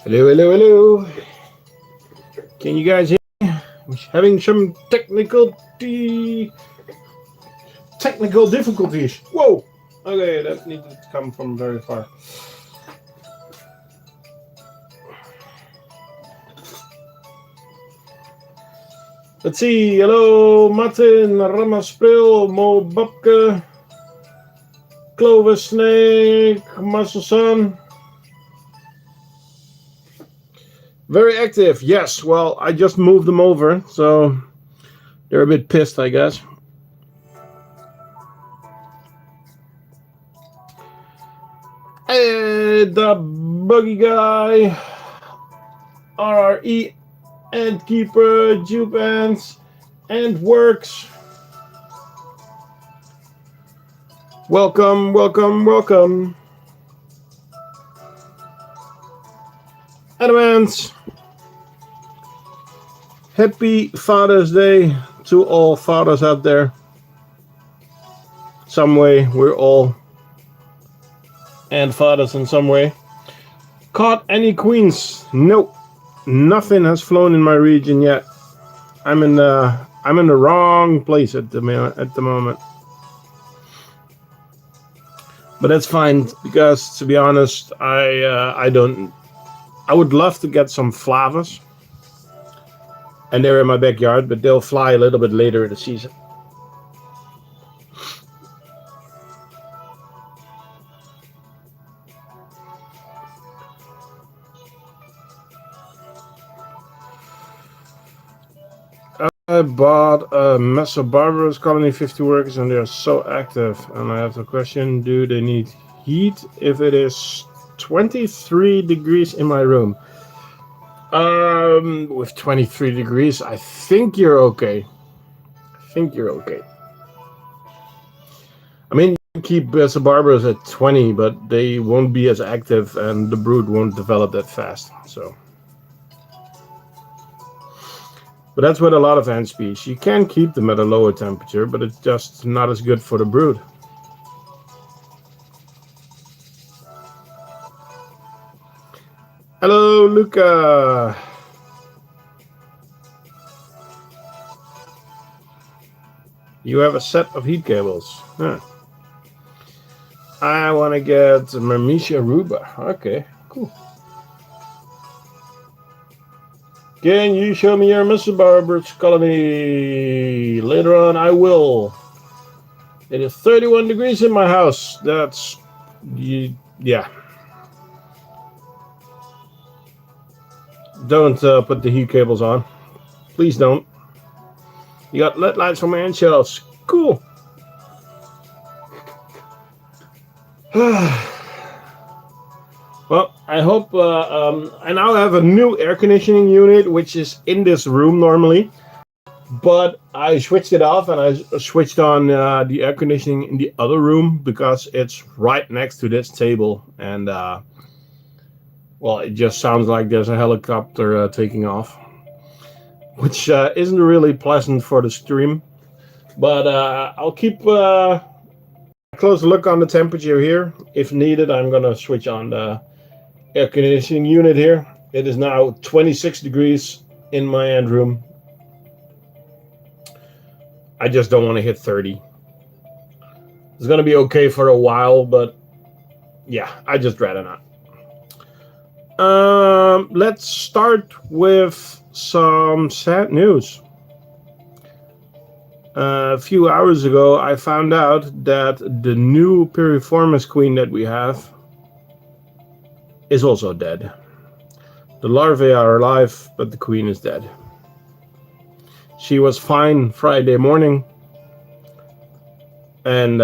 Hello, hello, hello. Can you guys hear me? I'm having some technical difficulties. Whoa. Okay, that needed to come from very far. Let's see. Hello, Martin, Ramaspril, Mo Babke, Clover Snake, Muscle Sun. Very active. Yes. Well, I just moved them over, so they're a bit pissed, I guess. Hey, the buggy guy, RRE, and keeper, Jupe Ants, and works. Welcome, welcome, welcome. Advance. Happy Father's Day to all fathers out there. Some way, we're all and fathers in some way. Caught any queens? Nope. Nothing has flown in my region yet. I'm in the wrong place at the moment. But that's fine because, to be honest, I would love to get some flavas, and they're in my backyard, but they'll fly a little bit later in the season. I bought a Mesobarbarus colony, 50 workers, and they're so active. And I have the question, do they need heat if it is 23 degrees in my room? With 23 degrees, I think you're okay. I mean, you can keep Mesobarbarus at 20, but they won't be as active, and the brood won't develop that fast, so... But that's with a lot of ant species. You can keep them at a lower temperature, but it's just not as good for the brood. Hello, Luca. You have a set of heat cables. Huh. I want to get Myrmecia ruba. Okay, cool. Can you show me your Mesobarbarus colony? Later on, I will. It is 31 degrees in my house. That's... yeah. Don't put the heat cables on. Please don't. You got LED lights from ant shells. Cool. Well, I hope I now have a new air conditioning unit, which is in this room normally, but I switched it off and I switched on the air conditioning in the other room because it's right next to this table, and well, it just sounds like there's a helicopter taking off, which isn't really pleasant for the stream, but I'll keep a close look on the temperature here. If needed, I'm gonna switch on the air conditioning unit here. It is now 26 degrees in my end room. I just don't want to hit 30. It's gonna be okay for a while, but yeah, I just rather not. Let's start with some sad news. A few hours ago, I found out that the new piriformis queen that we have is also dead. The larvae are alive, but the queen is dead. She was fine Friday morning, and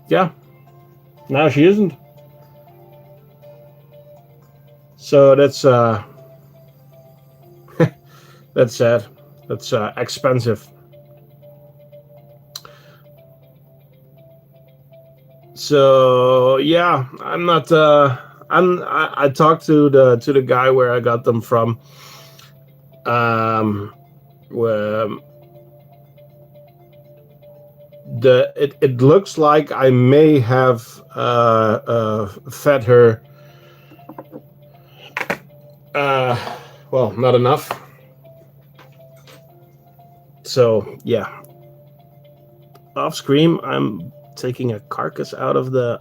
yeah, now she isn't. So that's that's sad. That's expensive. So yeah, I'm not. I talked to the guy where I got them from. Where it looks like I may have fed her Well, not enough. So yeah, off screen, I'm taking a carcass out of the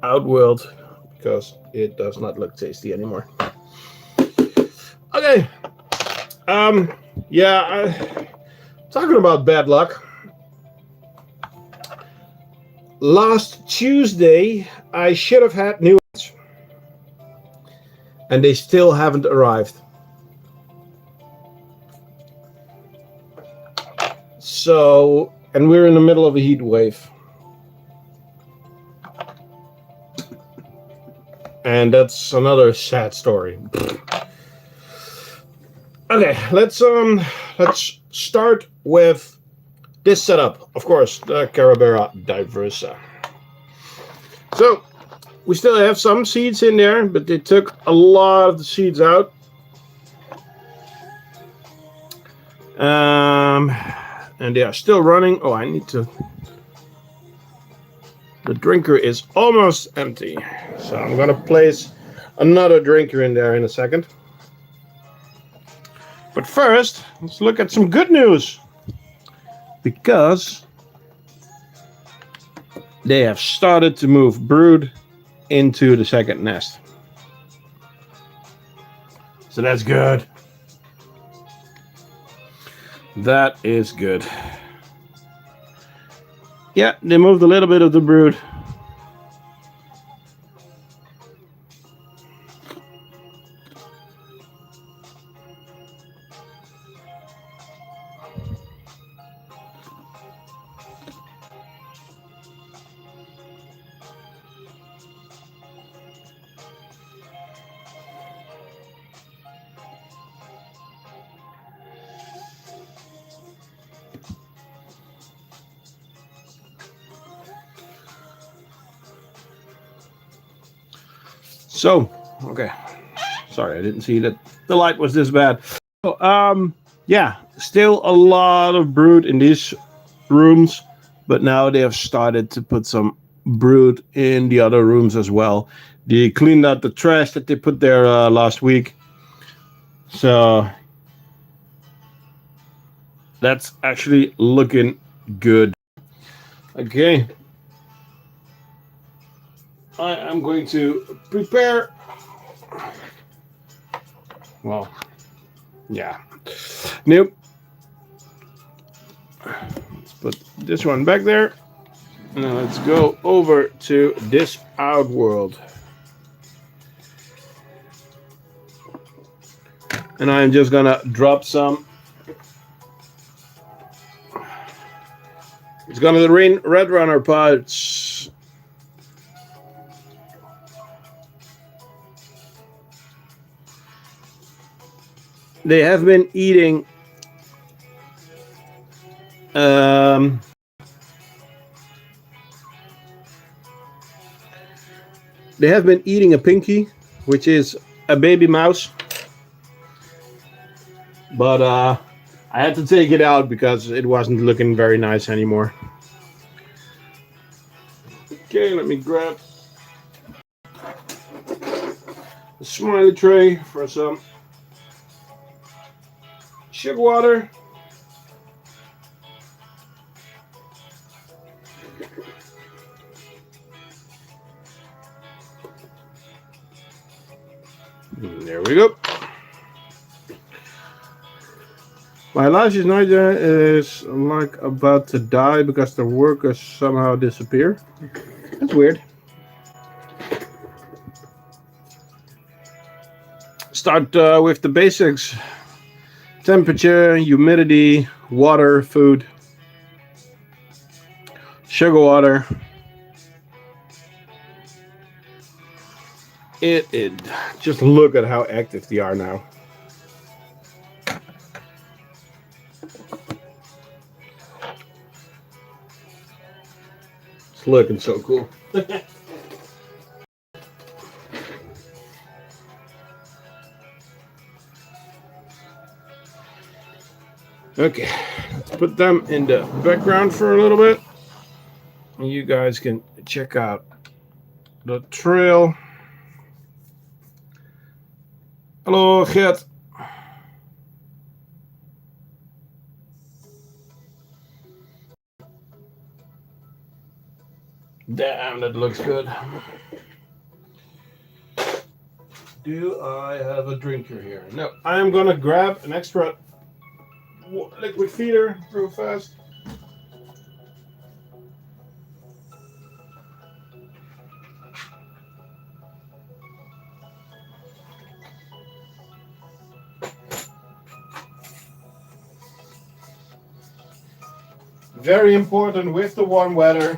outworld because it does not look tasty anymore. Okay. Yeah, talking about bad luck. Last Tuesday, I should have had new ones, and they still haven't arrived. So, and we're in the middle of a heat wave. And that's another sad story. Okay, let's start with this setup. Of course, the Carabera Diversa. So, we still have some seeds in there, but they took a lot of the seeds out. And they are still running. Oh, I need to... The drinker is almost empty. So I'm going to place another drinker in there in a second. But first, let's look at some good news. Because they have started to move brood into the second nest. So that's good. That is good. Yeah, they moved a little bit of the brood. So, okay. Sorry, I didn't see that the light was this bad. So, yeah, still a lot of brood in these rooms, but now they have started to put some brood in the other rooms as well. They cleaned out the trash that they put there last week. So, that's actually looking good. Okay. I am going to prepare. Well, yeah. Nope. Let's put this one back there. Now let's go over to this outworld. And I'm just gonna drop some. It's gonna rain Red Runner pods. They have been eating a pinky, which is a baby mouse. But I had to take it out because it wasn't looking very nice anymore. Okay, let me grab a smiley tray for some sugar water. There we go. My largest nightmare is like about to die because the workers somehow disappear. That's weird. Start with the basics. Temperature, humidity, water, food, sugar water. It just look at how active they are now. It's looking so cool. Okay, let's put them in the background for a little bit. You guys can check out the trail. Hello, Gert. Damn, that looks good. Do I have a drinker here? No. I am gonna grab an extra liquid feeder real fast. Very important with the warm weather.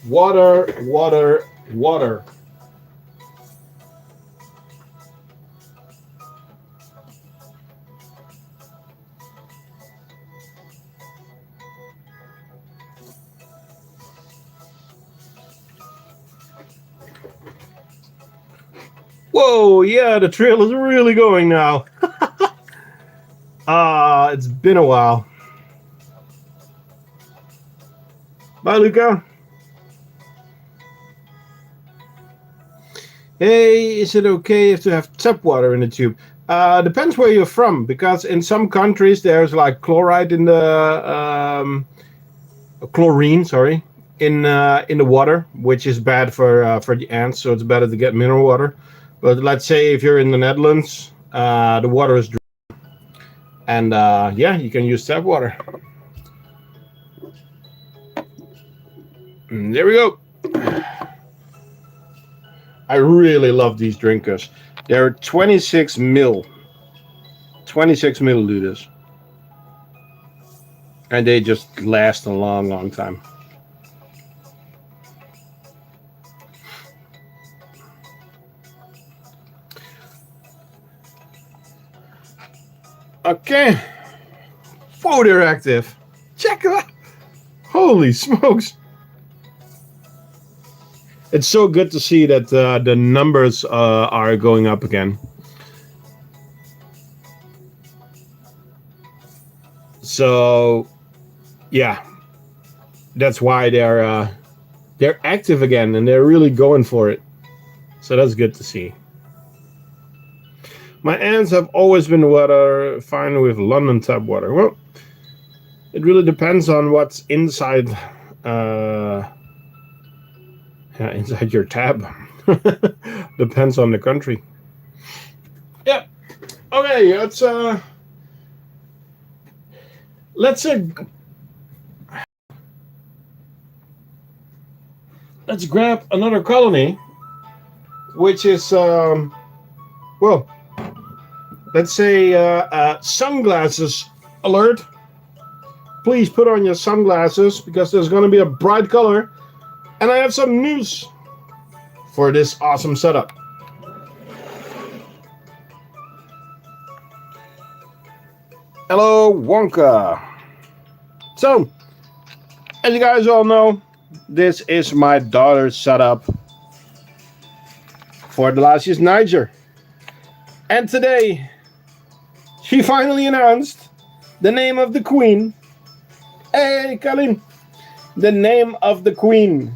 Water, water, water. Whoa, yeah, the trail is really going now. It's been a while. Bye, Luca. Hey, is it okay if to have tap water in the tube? Depends where you're from, because in some countries there's like chloride in the chlorine, sorry, in the water, which is bad for the ants. So it's better to get mineral water. But let's say if you're in the Netherlands, the water is dry, and yeah, you can use tap water. And there we go. I really love these drinkers. They're 26 mil. 26 milliliters. And they just last a long, long time. Okay. Whoa, they're active. Check it out. Holy smokes. It's so good to see that the numbers are going up again. So, yeah, that's why they're active again and they're really going for it. So that's good to see. My ants have always been fine with London tap water. Well, it really depends on what's inside. Inside your tab. Depends on the country. Yep. Okay, let's grab another colony, which is well, let's say sunglasses alert. Please put on your sunglasses because there's going to be a bright color, and I have some news for this awesome setup. Hello, Wonka. So, as you guys all know, this is my daughter's setup for the last year's Niger. And today, she finally announced the name of the queen. Hey, Colin! The name of the queen.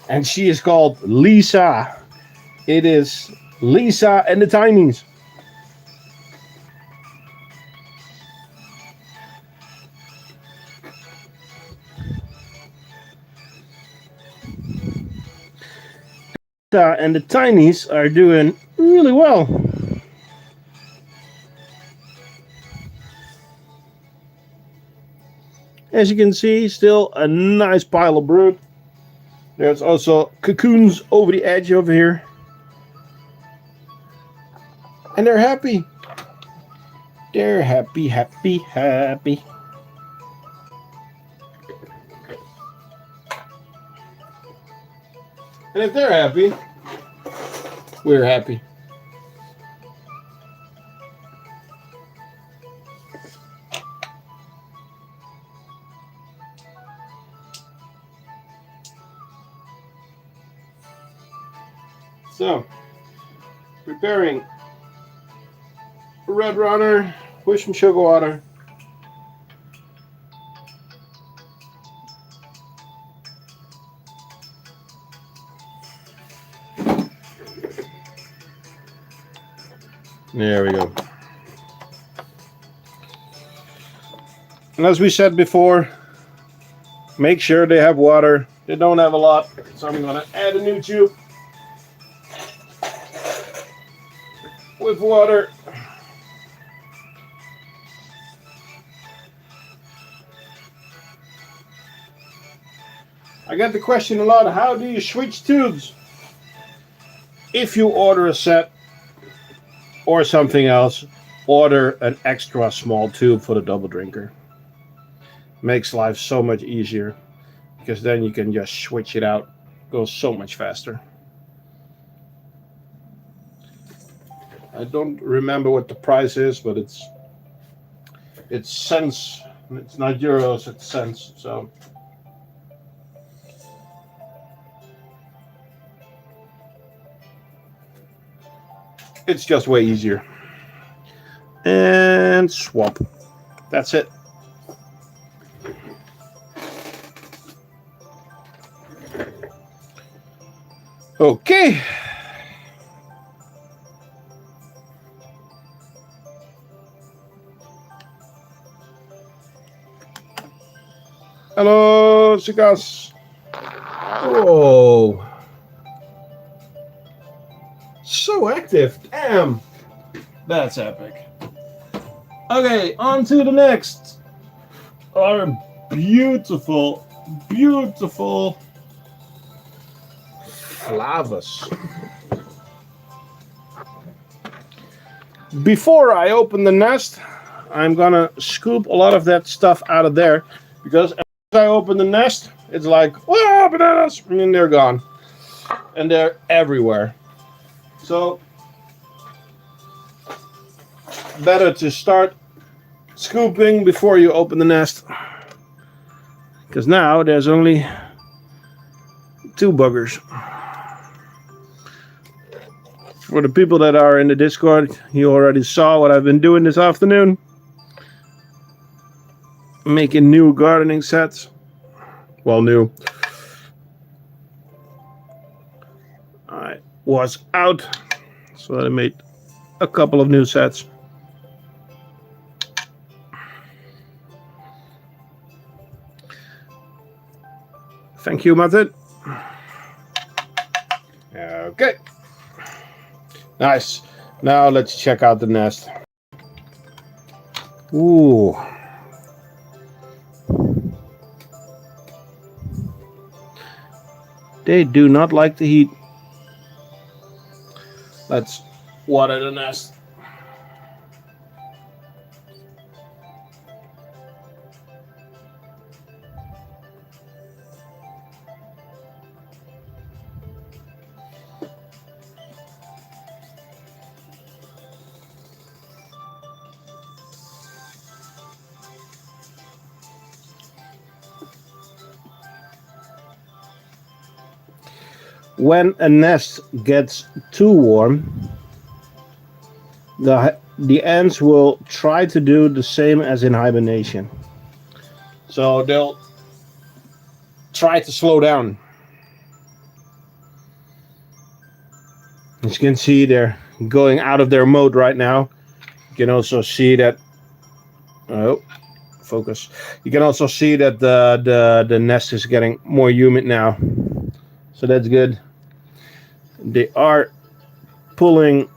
And she is called Lisa. It is Lisa and the Tinies. Lisa and the Tinies are doing really well. As you can see, still a nice pile of brood. There's also cocoons over the edge over here. And they're happy. They're happy, happy, happy. And if they're happy, we're happy. So, preparing red runner with some sugar water. There we go. And as we said before, make sure they have water. They don't have a lot, so I'm going to add a new tube with water. I get the question a lot, how do you switch tubes? If you order a set or something else, order an extra small tube for the double drinker. Makes life so much easier because then you can just switch it out. Goes so much faster. I don't remember what the price is, but it's cents. It's not euros, it's cents. So it's just way easier. And swap. That's it. Okay. Hello, Sikas. Oh. So active. Damn. That's epic. Okay, on to the next. Our beautiful, beautiful flavas. Before I open the nest, I'm gonna scoop a lot of that stuff out of there because as I open the nest, it's like, oh, bananas, and then they're gone. And they're everywhere. So, better to start scooping before you open the nest. Because now there's only 2 buggers. For the people that are in the Discord, you already saw what I've been doing this afternoon. Making new gardening sets. Well, new. I was out, so I made a couple of new sets. Thank you, Martin. Okay. Nice. Now let's check out the nest. Ooh. They do not like the heat. Let's water the nest. When a nest gets too warm, the ants will try to do the same as in hibernation. So they'll try to slow down. As you can see, they're going out of their mode right now. You can also see that. Oh, focus. You can also see that the nest is getting more humid now. So that's good. They are pulling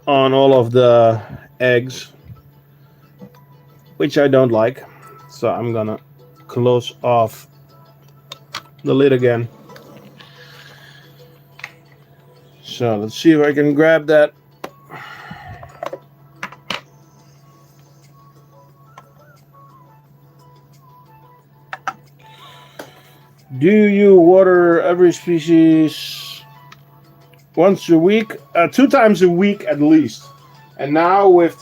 on all of the eggs, which I don't like. So I'm gonna close off the lid again. So let's see if I can grab that. Do you water every species once a week? 2 times a week at least. And now with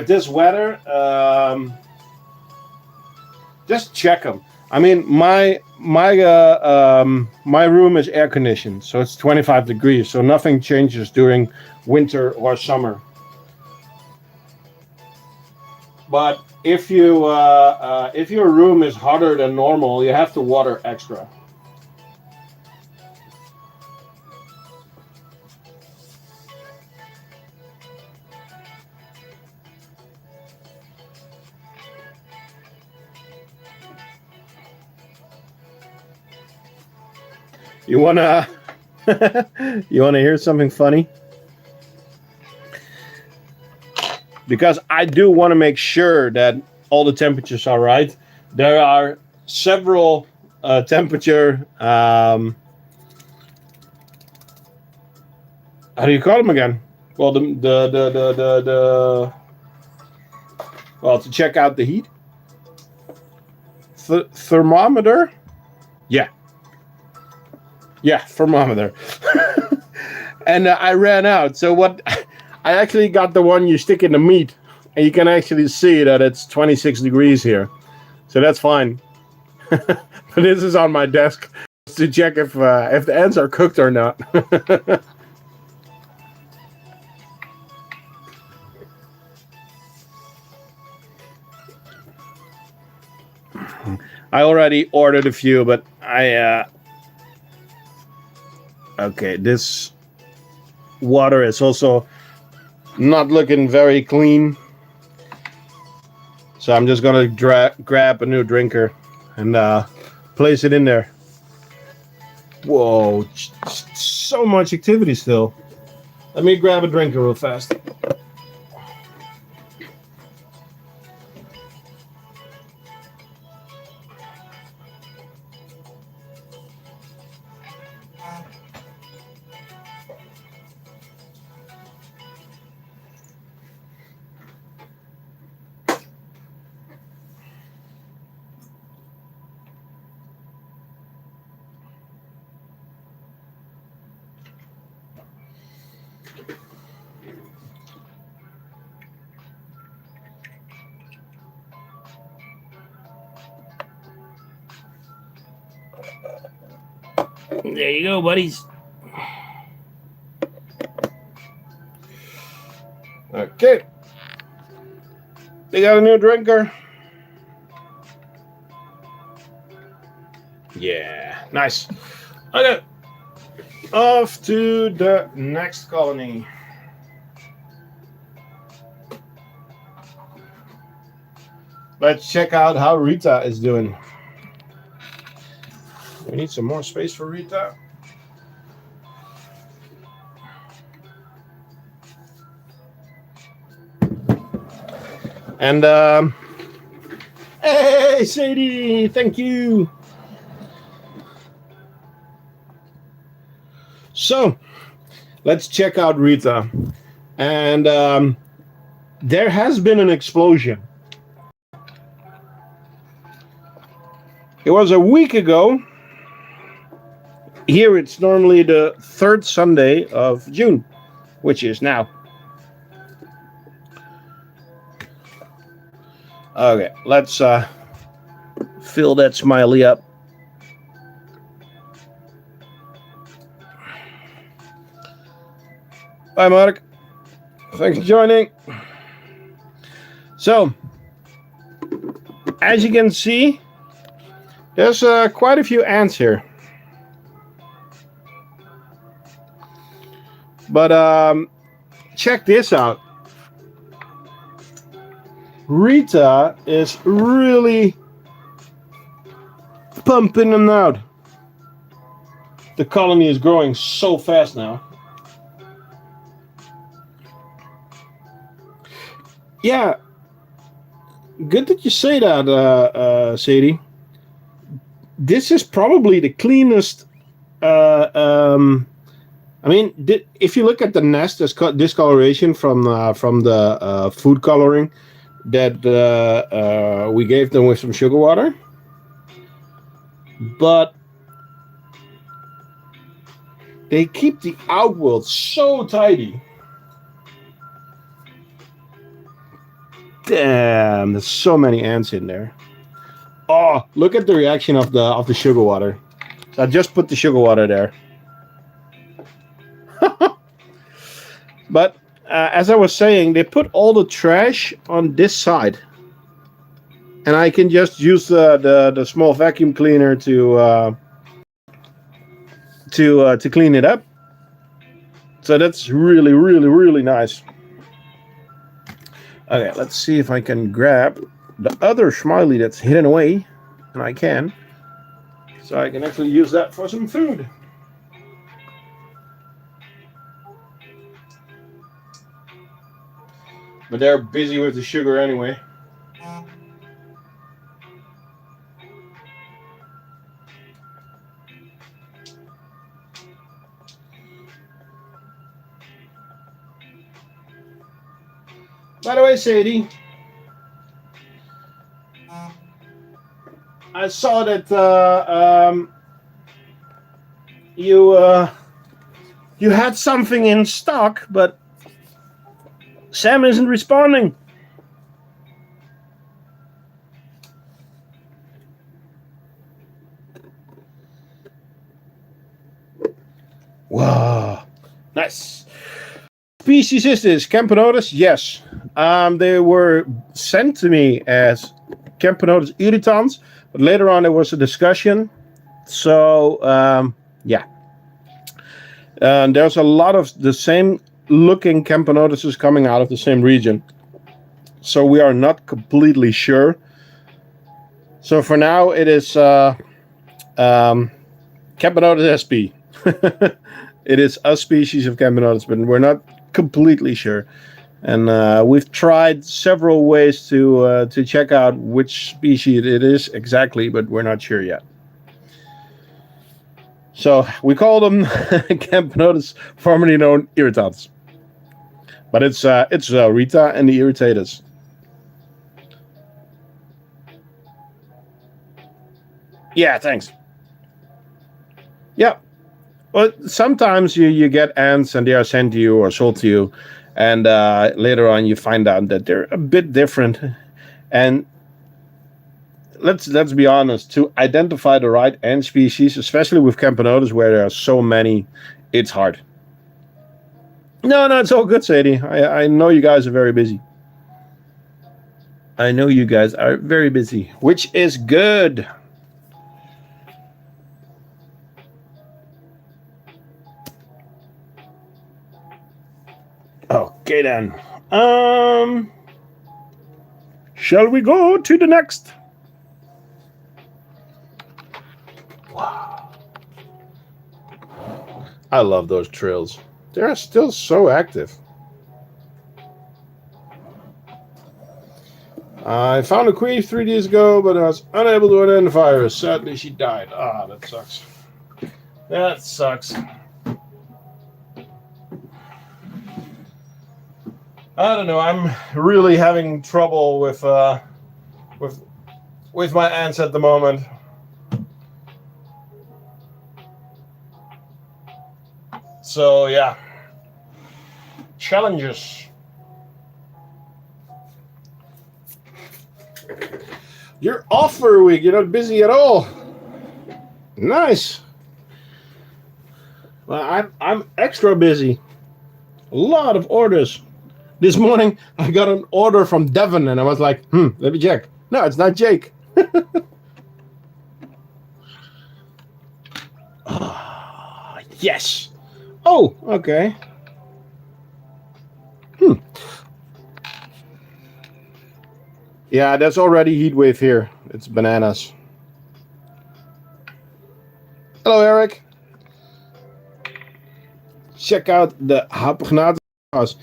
this weather, just check them. I mean, my room is air conditioned, so it's 25 degrees, so nothing changes during winter or summer. But if your room is hotter than normal, you have to water extra. You wanna you wanna hear something funny? Because I do want to make sure that all the temperatures are right. There are several temperature. How do you call them again? Well, the well, to check out the heat. Thermometer. Yeah, thermometer. And I ran out. So what? I actually got the one you stick in the meat, and you can actually see that it's 26 degrees here. So that's fine. But this is on my desk to check if the ants are cooked or not. I already ordered a few, but okay, this water is also not looking very clean. So I'm just gonna grab a new drinker and place it in there. Whoa, so much activity still. Let me grab a drinker real fast. There you go, buddies. Okay. They got a new drinker. Yeah, nice. Okay. Off to the next colony. Let's check out how Rita is doing. We need some more space for Rita. And hey, Sadie, thank you. So, let's check out Rita. And there has been an explosion. It was a week ago. Here it's normally the third Sunday of June, which is now. Okay, let's fill that smiley up. Hi, Mark. Thanks for joining. So, as you can see, there's quite a few ants here. But check this out. Rita is really pumping them out. The colony is growing so fast now. Yeah, good that you say that, Sadie. This is probably the cleanest. I mean, if you look at the nest, there's discoloration from the food coloring that we gave them with some sugar water. But they keep the outward so tidy. Damn, there's so many ants in there. Oh, look at the reaction of the sugar water. So I just put the sugar water there. But as I was saying, they put all the trash on this side, and I can just use the small vacuum cleaner to clean it up. So that's really, really, really nice. Okay, let's see if I can grab the other smiley that's hidden away, and I can. So I can actually use that for some food. But they're busy with the sugar anyway. By the way, Sadie, I saw that you had something in stock, but Sam isn't responding. Wow, nice. Species is this? Camponotus? Yes. They were sent to me as Camponotus irritans, but later on there was a discussion. So, yeah. And there's a lot of the same looking Camponotuses coming out of the same region. So we are not completely sure. So for now it is Camponotus sp. It is a species of Camponotus, but we're not completely sure. And we've tried several ways to check out which species it is exactly, but we're not sure yet. So we call them Camponotus, formerly known irritans. But it's Rita and the irritators. Yeah, thanks. Yeah. Well, sometimes you get ants and they are sent to you or sold to you, and later on you find out that they're a bit different. And let's be honest, to identify the right ant species, especially with Camponotus where there are so many, it's hard. No, it's all good, Sadie. I know you guys are very busy. I know you guys are very busy, which is good. Okay then. Shall we go to the next? Wow. I love those trails. They're still so active. I found a queen 3 days ago, but I was unable to identify her. Sadly, she died. Ah, that sucks. That sucks. I don't know. I'm really having trouble with my ants at the moment. So yeah, challenges. You're off for a week. You're not busy at all. Nice. Well, I'm extra busy. A lot of orders. This morning, I got an order from Devon, and I was like, let me check. No, it's not Jake. Yes. Oh, okay. Yeah, that's already heat wave here. It's bananas. Hello, Eric. Check out the Hapagnatus house.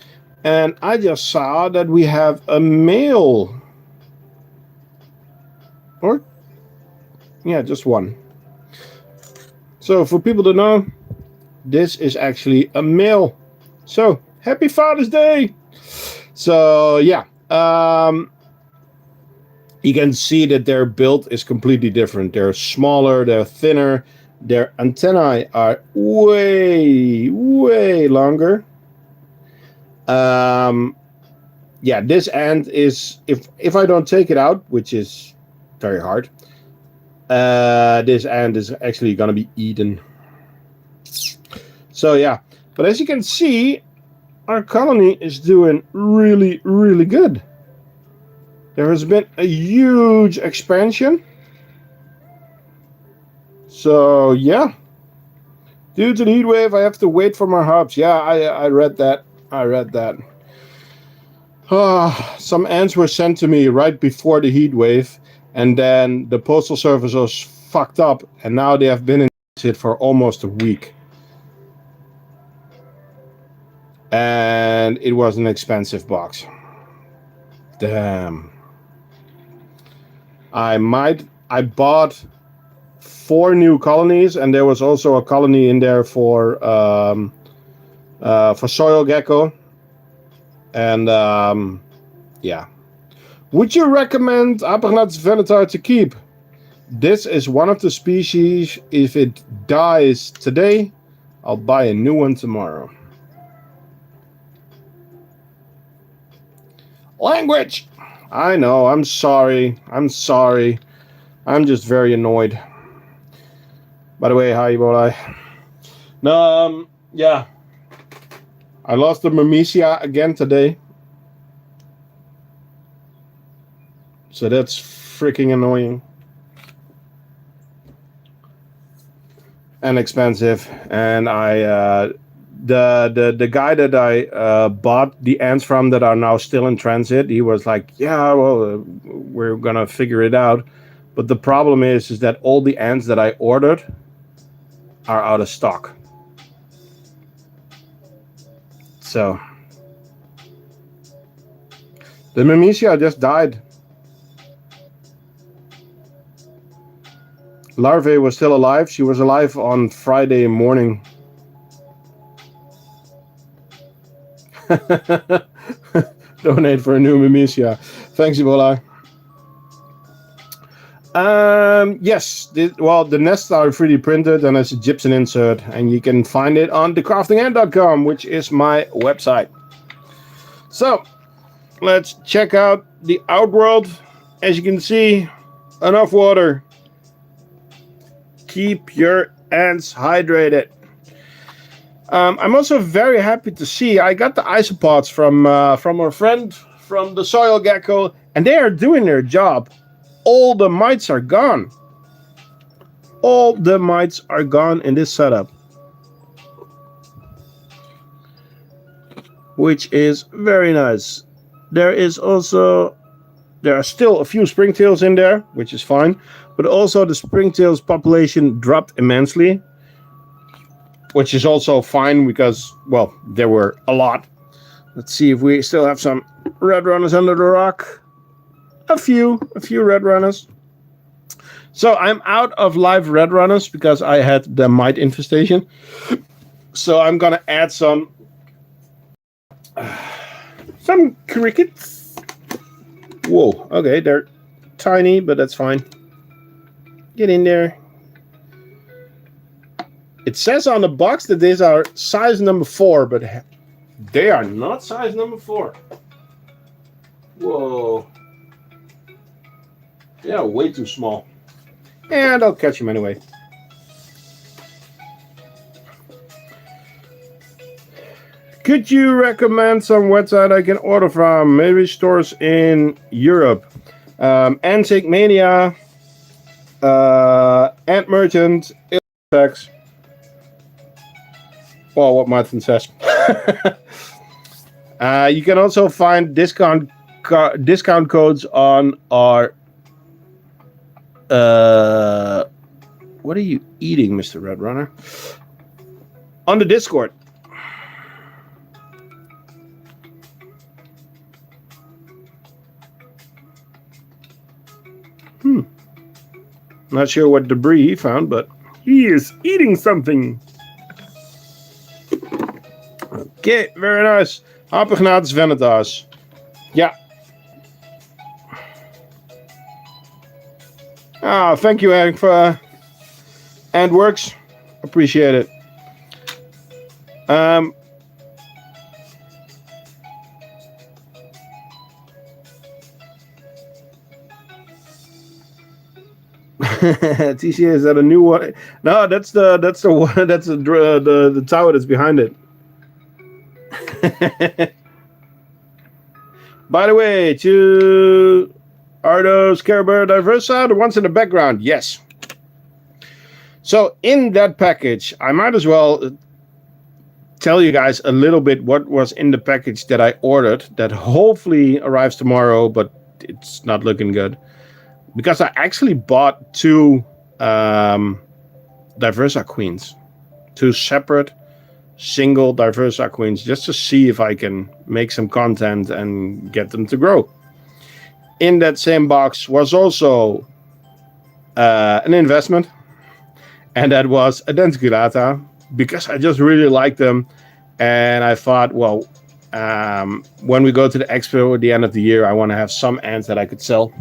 And I just saw that we have a male. Or, yeah, just one. So for people to know, this is actually a male. So, happy Father's Day! So, yeah. You can see that their build is completely different. They're smaller, they're thinner. Their antennae are way, way longer. Yeah, this ant is, if I don't take it out, which is very hard, this ant is actually gonna be eaten. So yeah, but as you can see, our colony is doing really, really good. There has been a huge expansion. So yeah, due to the heat wave, I have to wait for my hubs. Yeah, I read that. Some ants were sent to me right before the heat wave, and then the postal service was fucked up, and now they have been in it for almost a week. And it was an expensive box. Damn. I bought 4 new colonies, and there was also a colony in there for soil gecko. And yeah. Would you recommend Apernatus venator to keep? This is one of the species. If it dies today, I'll buy a new one tomorrow. Language! I know, I'm sorry. I'm just very annoyed. By the way, hi, Ebola. No, yeah. I lost the Myrmecia again today. So that's freaking annoying. And expensive. And the guy that I bought the ants from that are now still in transit, he was like, yeah, well, we're gonna figure it out. But the problem is that all the ants that I ordered are out of stock. So the Myrmecia just died. Larvae was still alive. She was alive on Friday morning. Donate for a new Myrmecia. Thanks, Ebola. Yes. The nests are 3D printed and it's a gypsum insert, and you can find it on thecraftingant.com, which is my website. So, let's check out the outworld. As you can see, enough water. Keep your ants hydrated. I'm also very happy to see I got the isopods from our friend from the soil gecko, and they are doing their job. All the mites are gone. All the mites are gone in this setup, which is very nice. There are still a few springtails in there, which is fine, but also the springtails population dropped immensely, which is also fine because, well, there were a lot. Let's see if we still have some red runners under the rock. A few red runners. So I'm out of live red runners because I had the mite infestation. So I'm gonna add some crickets. Whoa, okay, they're tiny, but that's fine. Get in there. It says on the box that these are size number 4, but they are not size number 4. Whoa. They are way too small. And I'll catch them anyway. Could you recommend some website I can order from? Maybe stores in Europe. Antique Mania, Ant Merchant, Iltex. Well, what Martin says. You can also find discount codes on our. What are you eating, Mr. Red Runner? On the Discord. Not sure what debris he found, but he is eating something. Okay, very nice. Apernatus venatus. Yeah. Thank you, Eric, for and works. Appreciate it. TCA, is that a new one? No, that's the one. That's the tower that's behind it. By the way, are those Caribou Diversa the ones in the background? Yes. So in that package, I might as well tell you guys a little bit what was in the package that I ordered that hopefully arrives tomorrow, but it's not looking good. Because I actually bought 2 Diversa queens. 2 separate single Diversa queens just to see if I can make some content and get them to grow. in that same box was also an investment, and that was a denticulata, because I just really liked them, and I thought, well, when we go to the expo at the end of the year, I want to have some ants that I could sell,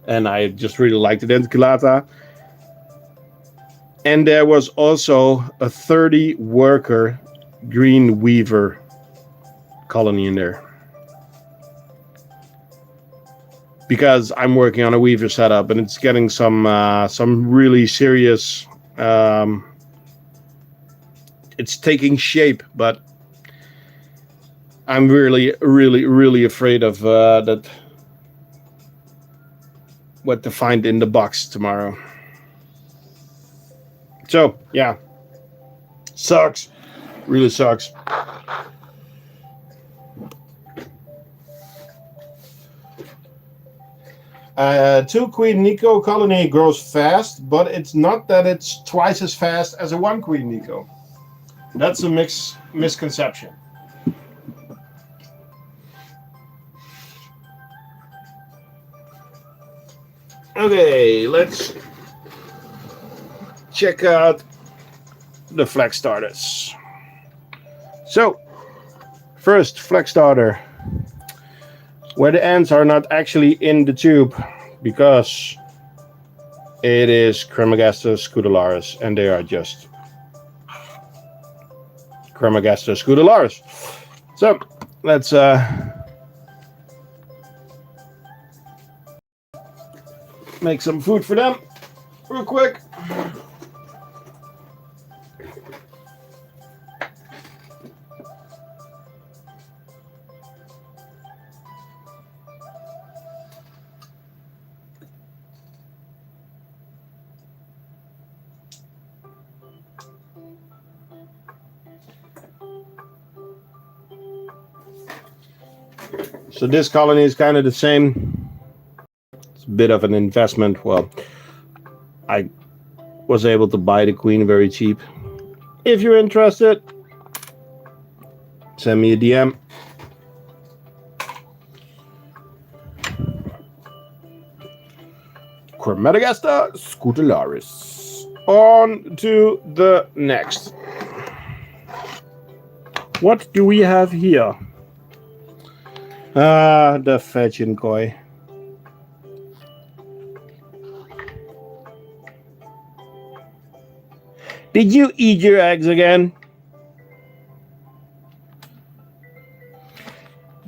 and I just really liked the denticulata. And there was also a 30 worker green weaver colony in there, because I'm working on a weaver setup, and it's getting some really serious. It's taking shape, but I'm really, really, really afraid of that. What to find in the box tomorrow. So yeah, sucks. Really sucks. Two Queen Nico colony grows fast, but it's not that it's twice as fast as a one Queen Nico. That's a misconception. Okay, let's check out the flag starters. So, first flag starter, where the ants are not actually in the tube, because it is Cremagastus scutularis, and they are just Cremagastus scutularis. So, let's make some food for them real quick. So this colony is kind of the same. It's a bit of an investment. Well, I was able to buy the queen very cheap. If you're interested, send me a DM. Cremagastus scutularis. On to the next. What do we have here? The fetching koi. Did you eat your eggs again?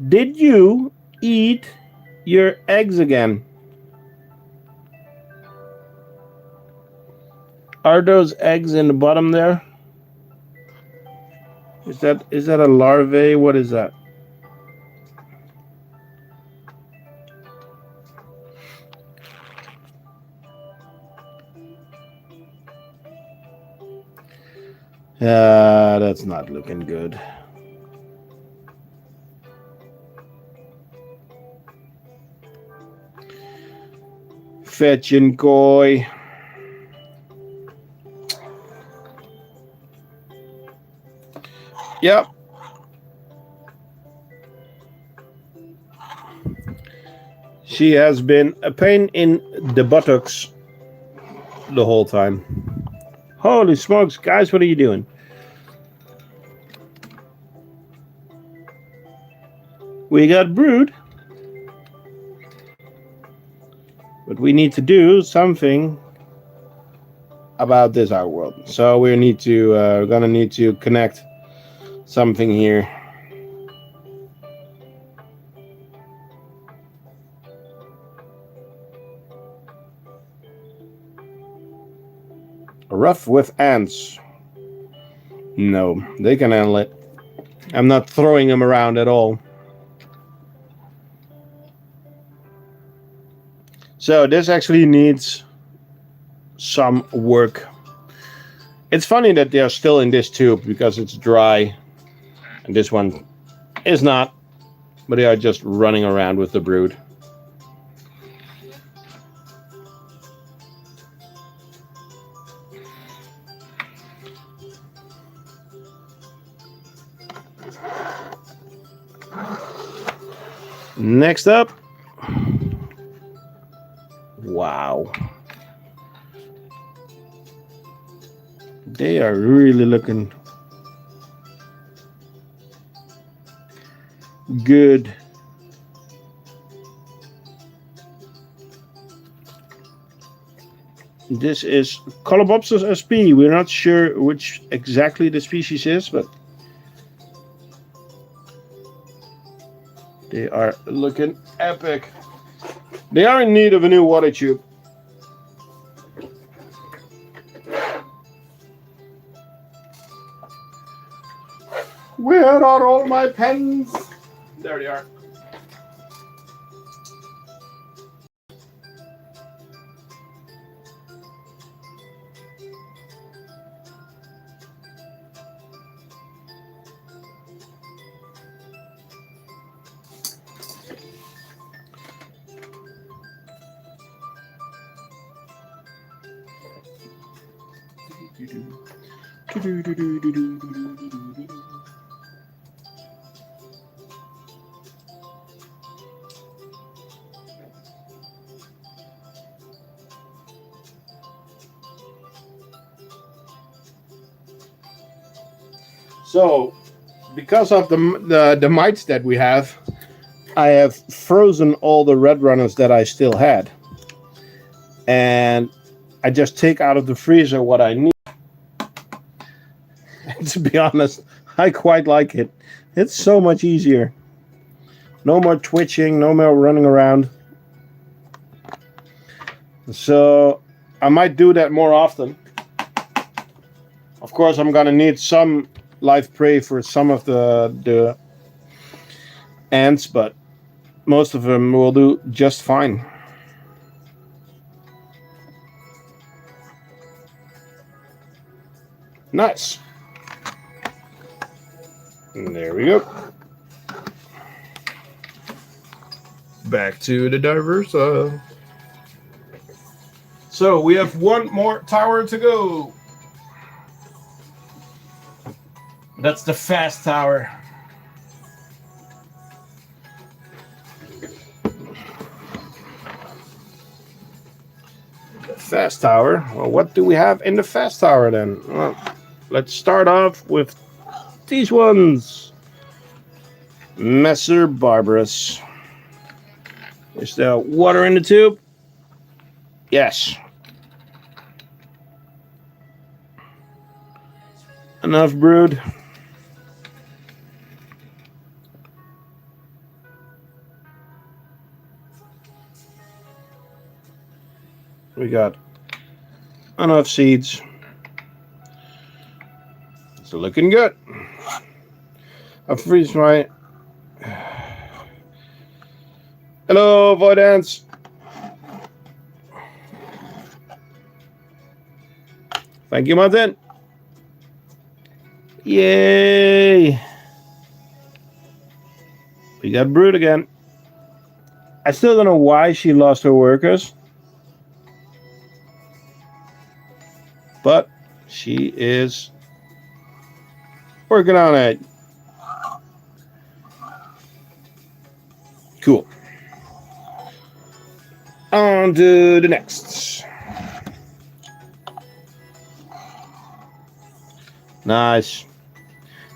Did you eat your eggs again? Are those eggs in the bottom there? Is that a larvae? What is that? That's not looking good. Fetching koi. Yep. She has been a pain in the buttocks the whole time. Holy smokes, guys, what are you doing? We got brood, but we need to do something about this outworld. So we're gonna need to connect something here. Rough with ants. No, they can handle it. I'm not throwing them around at all. So this actually needs some work. It's funny that they are still in this tube because it's dry, and this one is not, but they are just running around with the brood. Next up, They are really looking good. This is Colobopsis sp. We're not sure which exactly the species is, but they are looking epic. They are in need of a new water tube. Where are all my pens? There they are. So, because of the mites that we have, I have frozen all the red runners that I still had, and I just take out of the freezer what I need. And to be honest, I quite like it. It's so much easier. No more twitching, no more running around. So I might do that more often. Of course, I'm gonna need some live prey for some of the ants, but most of them will do just fine. Nice. And there we go. Back to the Diversa. So we have one more tower to go. That's the fast tower. The fast tower. Well, what do we have in the fast tower then? Well, let's start off with these ones. Messer Barbarous. Is there water in the tube? Yes. Enough brood. We got enough seeds. It's looking good. I freeze my... Hello, void ants. Thank you, Martin. Yay! We got brood again. I still don't know why she lost her workers, but she is working on it. Cool. On to the next. Nice.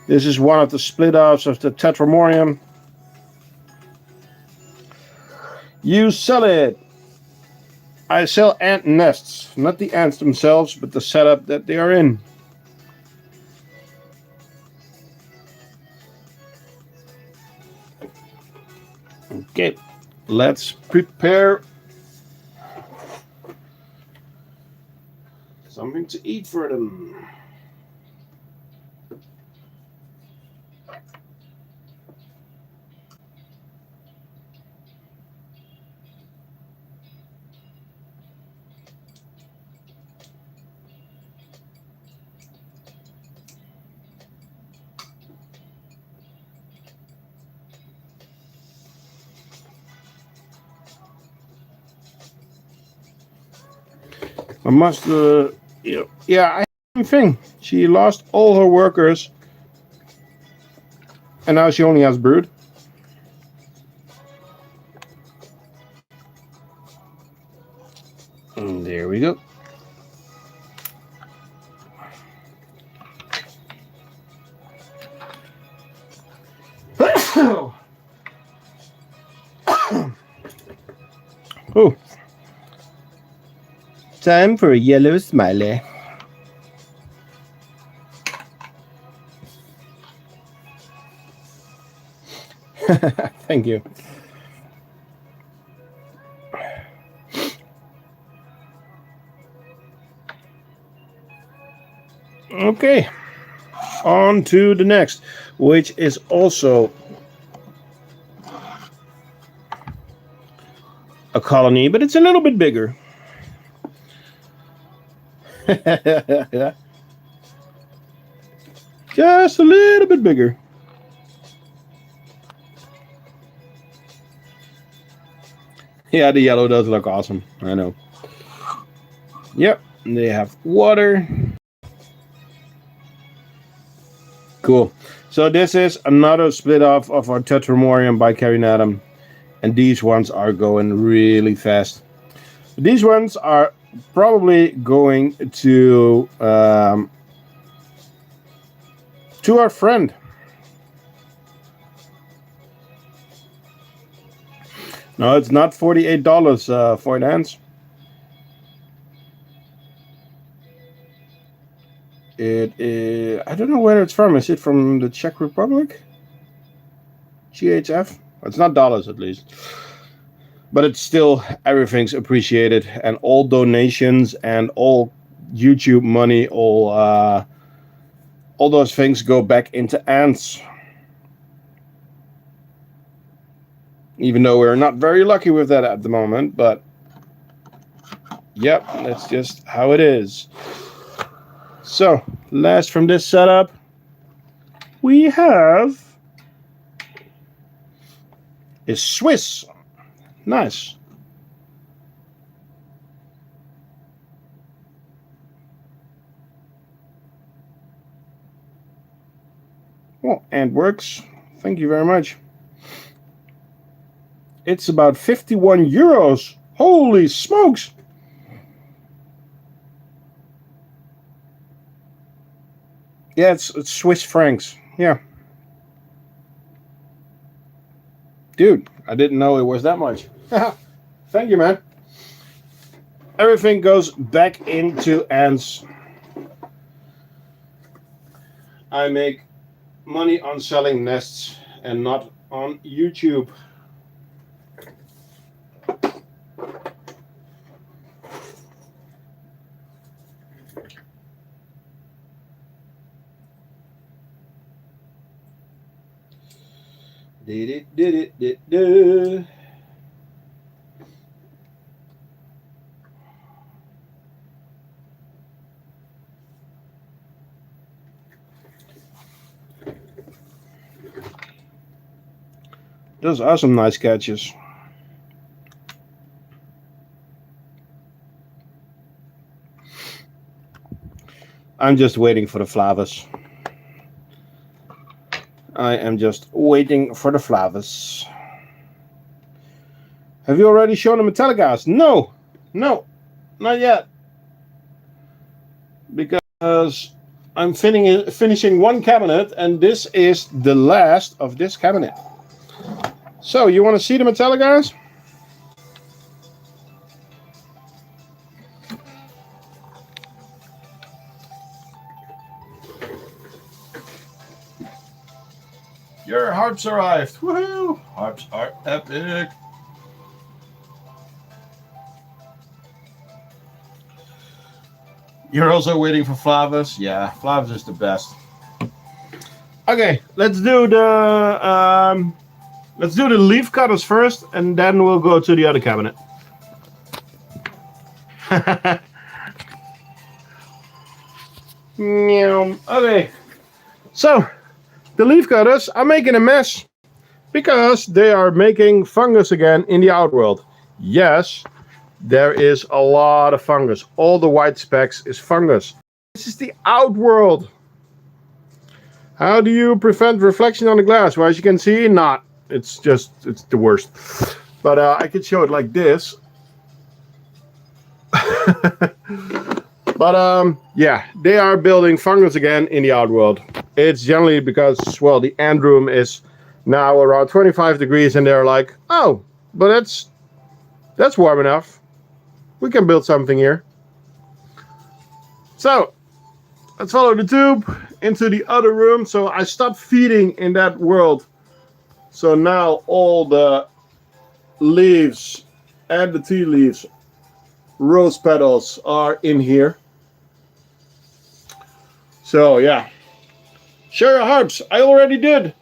This is one of the split offs of the Tetramorium. You sell it. I sell ant nests, not the ants themselves, but the setup that they are in. Okay, let's prepare something to eat for them. I must, yeah, I same thing. She lost all her workers, and now she only has brood. And there we go. Oh, time for a yellow smiley. Thank you. Okay, on to the next, which is also a colony, but it's a little bit bigger. Just a little bit bigger. Yeah, the yellow does look awesome. I know. Yep, they have water. Cool. So this is another split off of our Tetramorium by Carinatum. And these ones are going really fast. These ones are probably going to our friend. No, it's not $48 for an ants. It is, I don't know where it's from. Is it from the Czech Republic? GHF? It's not dollars at least. But it's still, everything's appreciated. And all donations and all YouTube money, all those things go back into ants. Even though we're not very lucky with that at the moment, but yep, that's just how it is. So, last from this setup, we have is Swiss. Nice. Well, and works. Thank you very much. It's about 51 euros. Holy smokes! Yeah, it's Swiss francs. Yeah. Dude, I didn't know it was that much. Thank you, man. Everything goes back into ants. I make money on selling nests and not on YouTube. Did. Those are some nice catches. I'm just waiting for the flavas. I am just waiting for the flavas. Have you already shown the Metallicas? No, not yet. Because I'm finishing one cabinet, and this is the last of this cabinet. So, you want to see the Metallicas? Your harps arrived. Woohoo! Harps are epic. You're also waiting for flavas? Yeah, flavas is the best. Okay, let's do the leaf cutters first, and then we'll go to the other cabinet. Okay, so the leaf cutters are making a mess because they are making fungus again in the outworld. Yes, there is a lot of fungus. All the white specks is fungus. This is the outworld. How do you prevent reflection on the glass? Well, as you can see, not. It's the worst. But I could show it like this. But yeah, they are building fungus again in the outworld. It's generally because, well, the ant room is now around 25 degrees, and they're like, oh, but that's warm enough. We can build something here. So let's follow the tube into the other room. So I stopped feeding in that world. So now all the leaves and the tea leaves, rose petals are in here. So yeah, share your harps. I already did.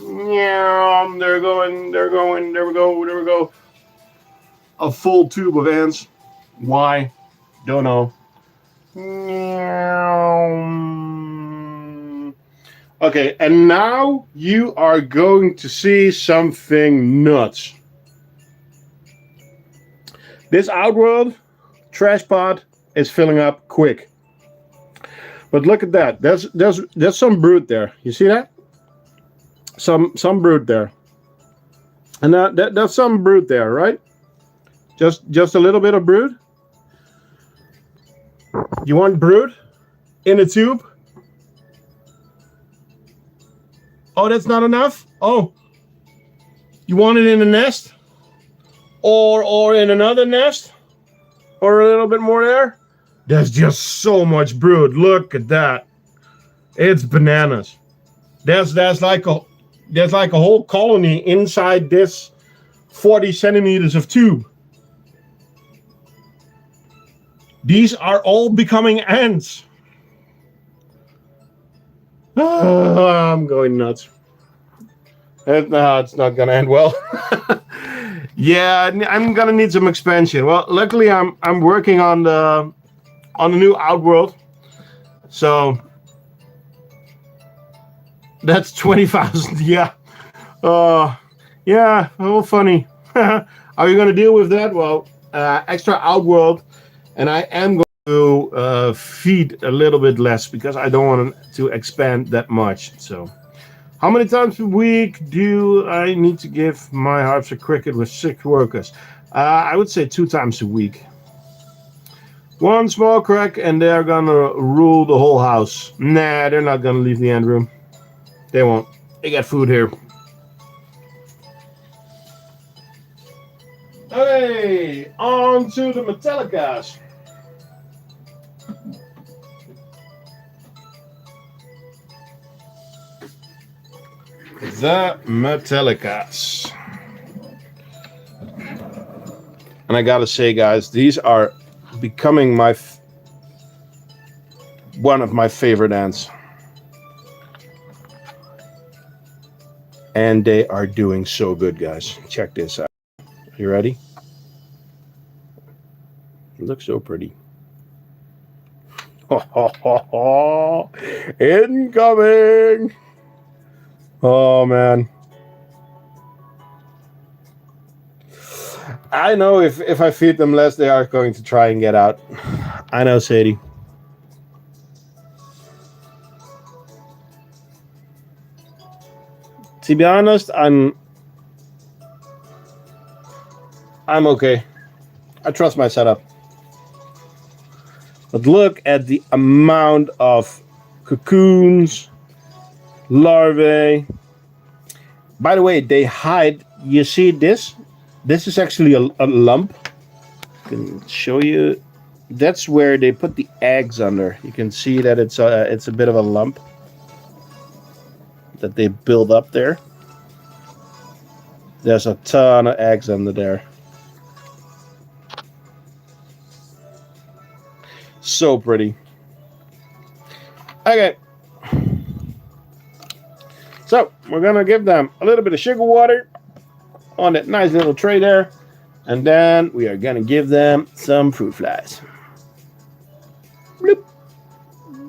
Yeah, they're going. There we go. A full tube of ants. Why? Don't know. Okay, and now you are going to see something nuts. This outworld trash pot is filling up quick. But look at that. There's some brood there. You see that? Some brood there. And there's some brood there, right? Just a little bit of brood. You want brood in a tube? Oh, that's not enough? Oh. You want it in a nest? Or in another nest? Or a little bit more there? There's just so much brood. Look at that. It's bananas. There's like a whole colony inside this 40 centimeters of tube. These are all becoming ants. I'm going nuts. No, it's not gonna end well. Yeah, I'm gonna need some expansion. Well, luckily I'm working on the new outworld. So that's 20,000. Yeah. Yeah. Oh, funny. Are you gonna deal with that? Well, extra outworld, and I am going to feed a little bit less because I don't want to expand that much. So, how many times a week do I need to give my harps a cricket with 6 workers? I would say 2 times a week. One small crack and they're gonna rule the whole house. Nah, they're not gonna leave the end room. They won't. They got food here. Okay, on to the Metallicas. The Metallicas. And I gotta say, guys, these are becoming one of my favorite ants. And they are doing so good, guys. Check this out. You ready? It looks so pretty. Incoming! Oh, man. I know if I feed them less, they are going to try and get out. I know, Sadie. To be honest, I'm okay. I trust my setup. But look at the amount of cocoons, larvae. By the way, they hide. You see this? This is actually a lump. I can show you. That's where they put the eggs under. You can see that it's a bit of a lump that they build up there. There's a ton of eggs under there. So pretty. Okay. So we're gonna give them a little bit of sugar water on that nice little tray there. And then we are gonna give them some fruit flies. Bloop.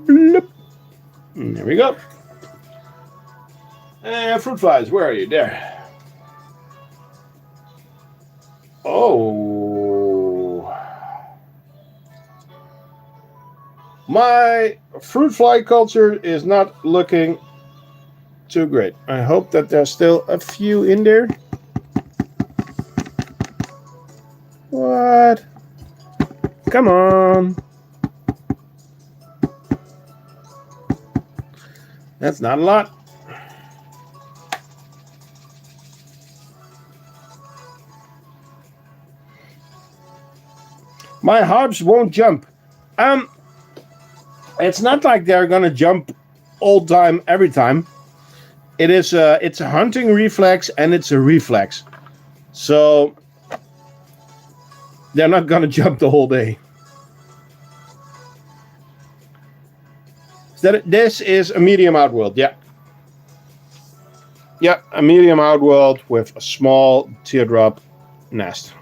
Bloop. And there we go. And fruit flies, where are you? There. Oh. My fruit fly culture is not looking too great. I hope that there's still a few in there. What? Come on. That's not a lot. My harps won't jump. It's not like they're gonna jump all time, every time. It's a hunting reflex and it's a reflex. So they're not gonna jump the whole day. This is a medium outworld, yeah. Yeah, a medium outworld with a small teardrop nest.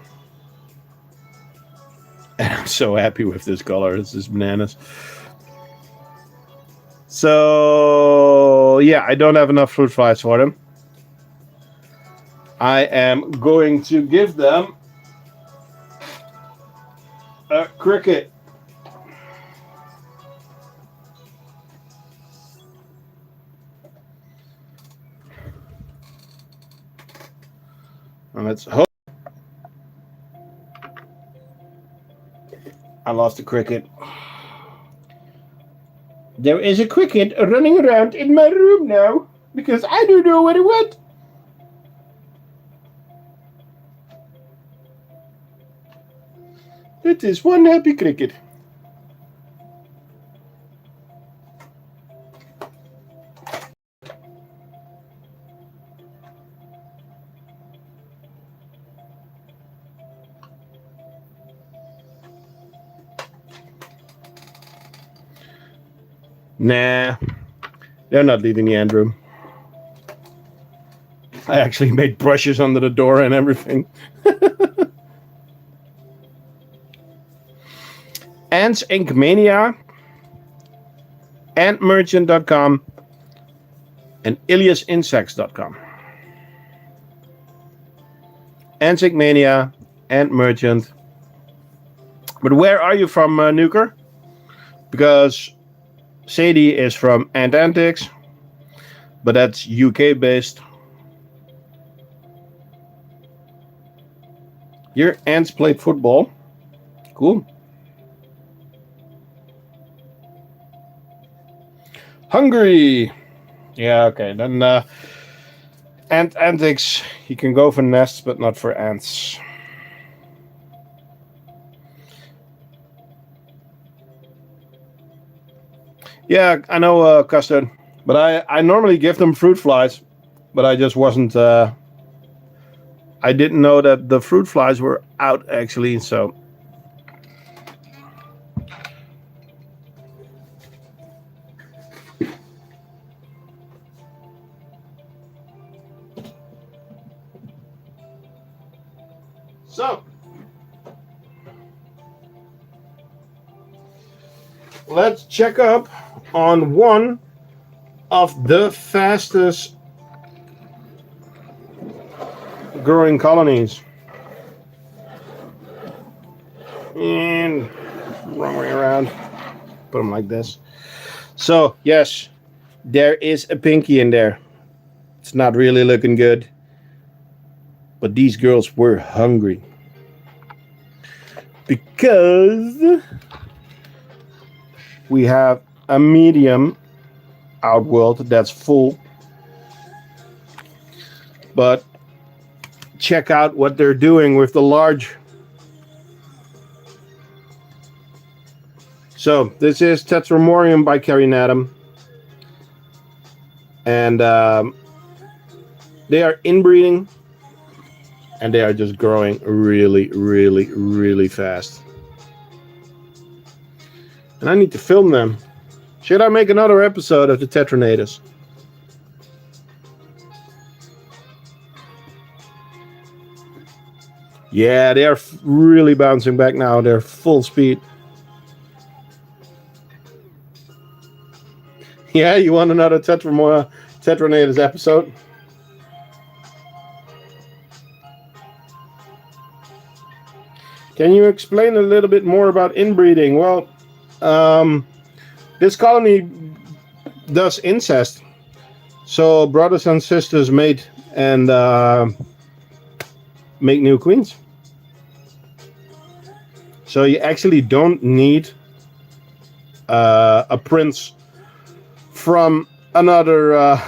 And I'm so happy with this color. This is bananas. So, yeah, I don't have enough fruit flies for them. I am going to give them a cricket. And let's hope. I lost the cricket. There is a cricket running around in my room now because I don't know where it went. It is one happy cricket. Nah, they're not leaving the end room. I actually made brushes under the door and everything. Ants Inc. Mania, antmerchant.com, and iliasinsects.com. Ants Inc. Mania, Ant Merchant. But where are you from, Nuker? Because Sadie is from Ant Antics, but that's UK based. Your ants play football. Cool. Hungary. Yeah, okay. Then Ant Antics, you can go for nests, but not for ants. Yeah, I know, Custard. But I normally give them fruit flies, but I just wasn't... I didn't know that the fruit flies were out, actually, so... So... let's check up on one of the fastest growing colonies. And wrong way around. Put them like this. So, yes, there is a pinky in there. It's not really looking good. But these girls were hungry. Because we have a medium outworld that's full. But check out what they're doing with the large. So this is Tetramorium by Carinatum. And they are inbreeding. And they are just growing really, really, really fast. And I need to film them. Should I make another episode of the Tetranatus? Yeah, they are really bouncing back now. They're full speed. Yeah, you want another Tetranatus episode? Can you explain a little bit more about inbreeding? Well, this colony does incest. So brothers and sisters mate and make new queens. So you actually don't need a prince from another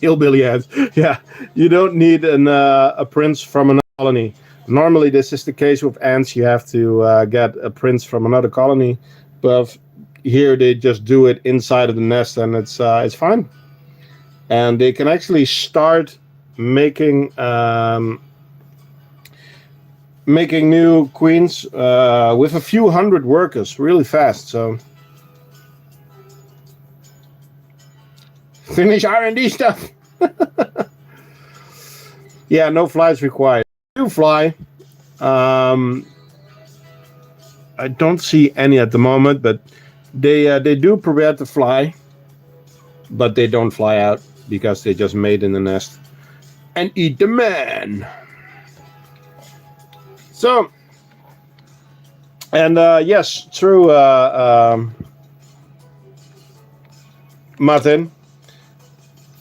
hillbilly ant. Yeah, you don't need a prince from another colony Normally, this is the case with ants. You have to get a prince from another colony, but here they just do it inside of the nest, and it's fine. And they can actually start making making new queens with a few hundred workers really fast. So finish R&D stuff. Yeah, no flies required. Do fly. I don't see any at the moment, but they do prepare to fly, but they don't fly out because they just mate in the nest and eat the man. So, and yes, true, Martin.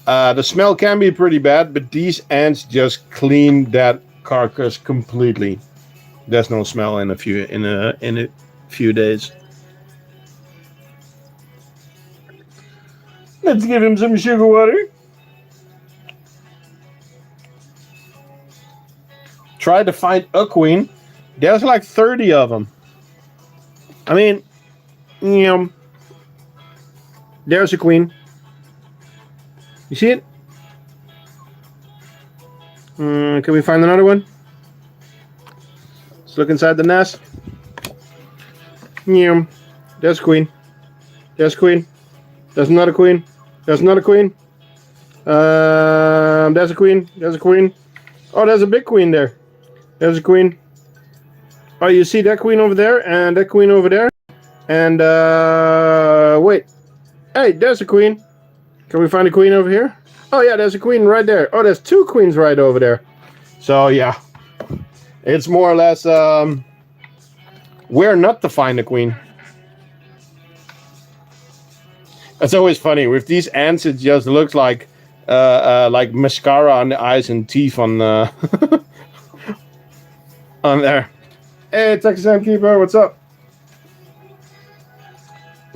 The smell can be pretty bad, but these ants just clean that carcass completely. There's no smell in a few days. Let's give him some sugar water. Try to find a queen. There's like 30 of them. I mean, you know, there's a queen. You see it? Can we find another one? Let's look inside the nest. Yeah, there's a queen. There's a queen. There's another queen. There's another queen. There's a queen. There's a queen. Oh, there's a big queen there. There's a queen. Oh, you see that queen over there and that queen over there? And wait. Hey, there's a queen. Can we find a queen over here? Oh yeah, there's a queen right there. Oh, there's two queens right over there. So yeah, it's more or less where not to find a queen. It's always funny with these ants. It just looks like mascara on the eyes and teeth on on there. Hey, Texas Ant Keeper, what's up?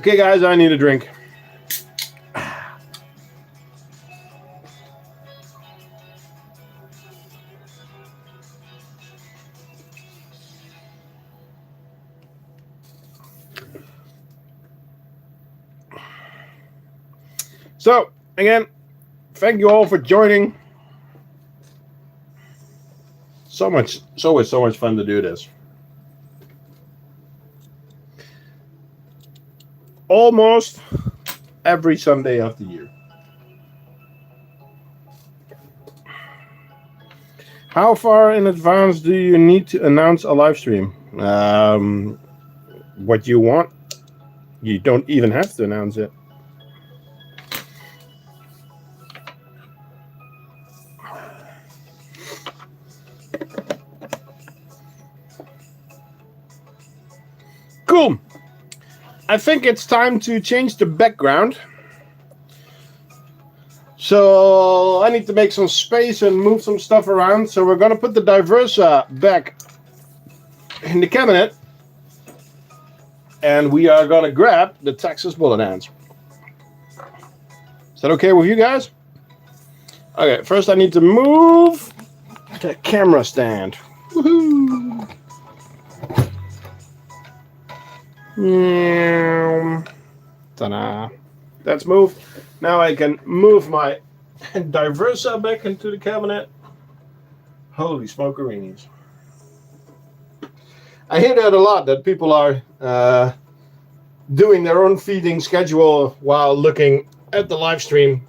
Okay, guys, I need a drink. So, again, thank you all for joining. It's always so much fun to do this. Almost every Sunday of the year. How far in advance do you need to announce a live stream? What you want. You don't even have to announce it. Cool. I think it's time to change the background. So I need to make some space and move some stuff around. So we're going to put the Diversa back in the cabinet. And we are going to grab the Texas bullet ants. Is that okay with you guys? Okay, first I need to move the camera stand. Woohoo! Ta-da. That's moved. Now I can move my Diversa back into the cabinet. Holy smokereenies. I hear that a lot, that people are doing their own feeding schedule while looking at the live stream.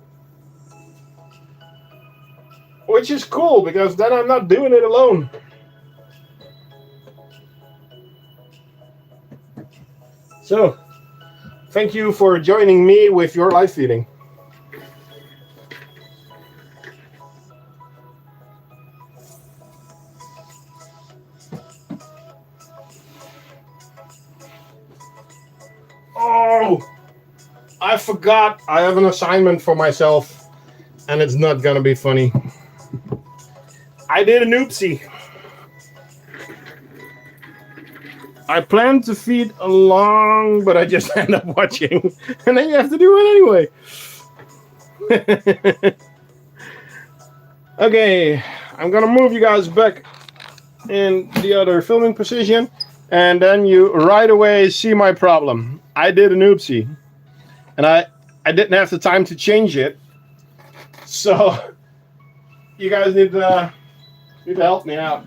Which is cool, because then I'm not doing it alone. So, thank you for joining me with your live feeding. Oh, I forgot I have an assignment for myself, and it's not gonna be funny. I did an oopsie. I planned to feed along, but I just end up watching. And then you have to do it anyway. Okay, I'm gonna move you guys back in the other filming position, and then you right away see my problem. I did an oopsie, and I didn't have the time to change it. So you guys need to help me out.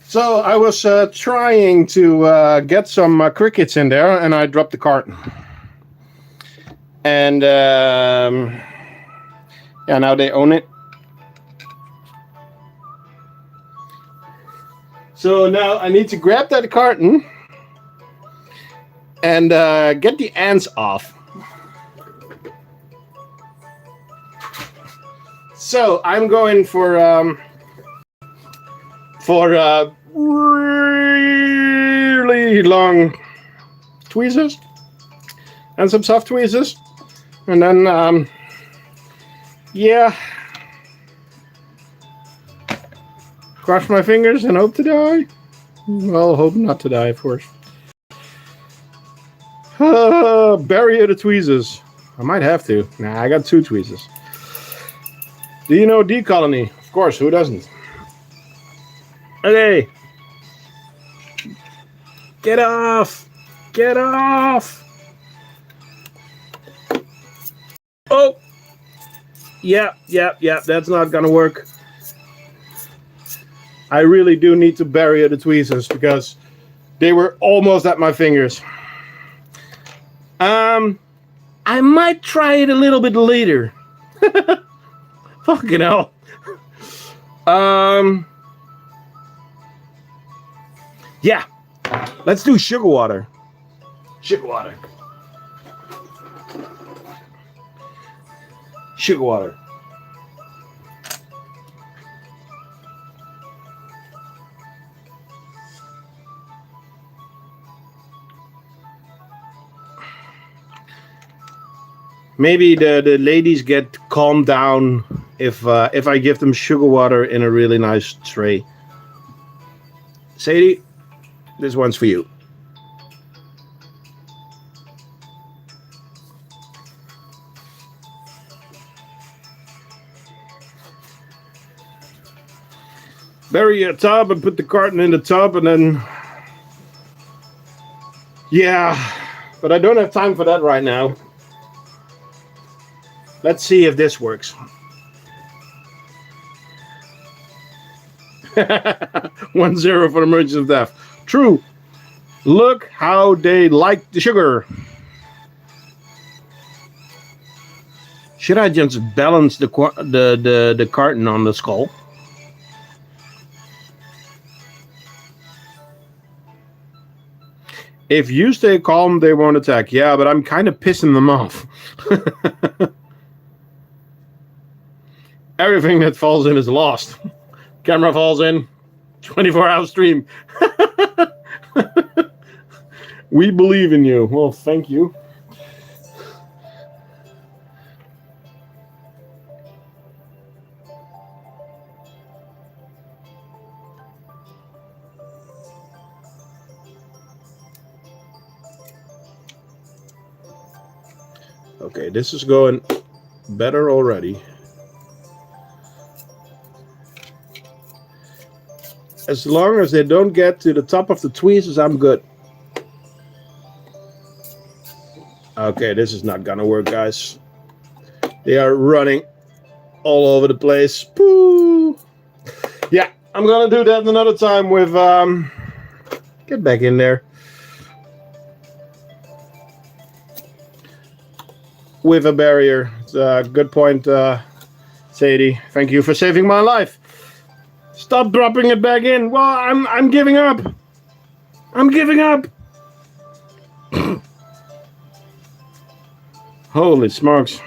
So I was trying to get some crickets in there, and I dropped the carton. And yeah, now they own it. So now I need to grab that carton and get the ants off. So I'm going for really long tweezers and some soft tweezers, and then yeah, cross my fingers and hope to die. Well, hope not to die, of course. Bury the tweezers. I might have to. Nah, I got 2 tweezers. Do you know D colony? Of course, who doesn't? Okay. Get off! Get off! Oh! Yeah, that's not gonna work. I really do need to bury the tweezers because they were almost at my fingers. I might try it a little bit later. Fucking hell. Yeah. Let's do sugar water. Sugar water. Sugar water. Maybe the ladies get calmed down if I give them sugar water in a really nice tray. Sadie, this one's for you. Bury a tub and put the carton in the tub, and then yeah, but I don't have time for that right now. Let's see if this works. 1-0 for emergency of death. True. Look how they like the sugar. Should I just balance the carton on the skull? If you stay calm, they won't attack. Yeah, but I'm kind of pissing them off. Everything that falls in is lost. Camera falls in. 24-hour stream. We believe in you. Well, thank you. Okay, this is going better already. As long as they don't get to the top of the tweezers, I'm good. Okay, this is not gonna work, guys. They are running all over the place. Pooh. Yeah, I'm gonna do that another time with get back in there. With a barrier. It's a good point, Sadie. Thank you for saving my life. Stop dropping it back in. Well, I'm giving up. I'm giving up. Holy smokes.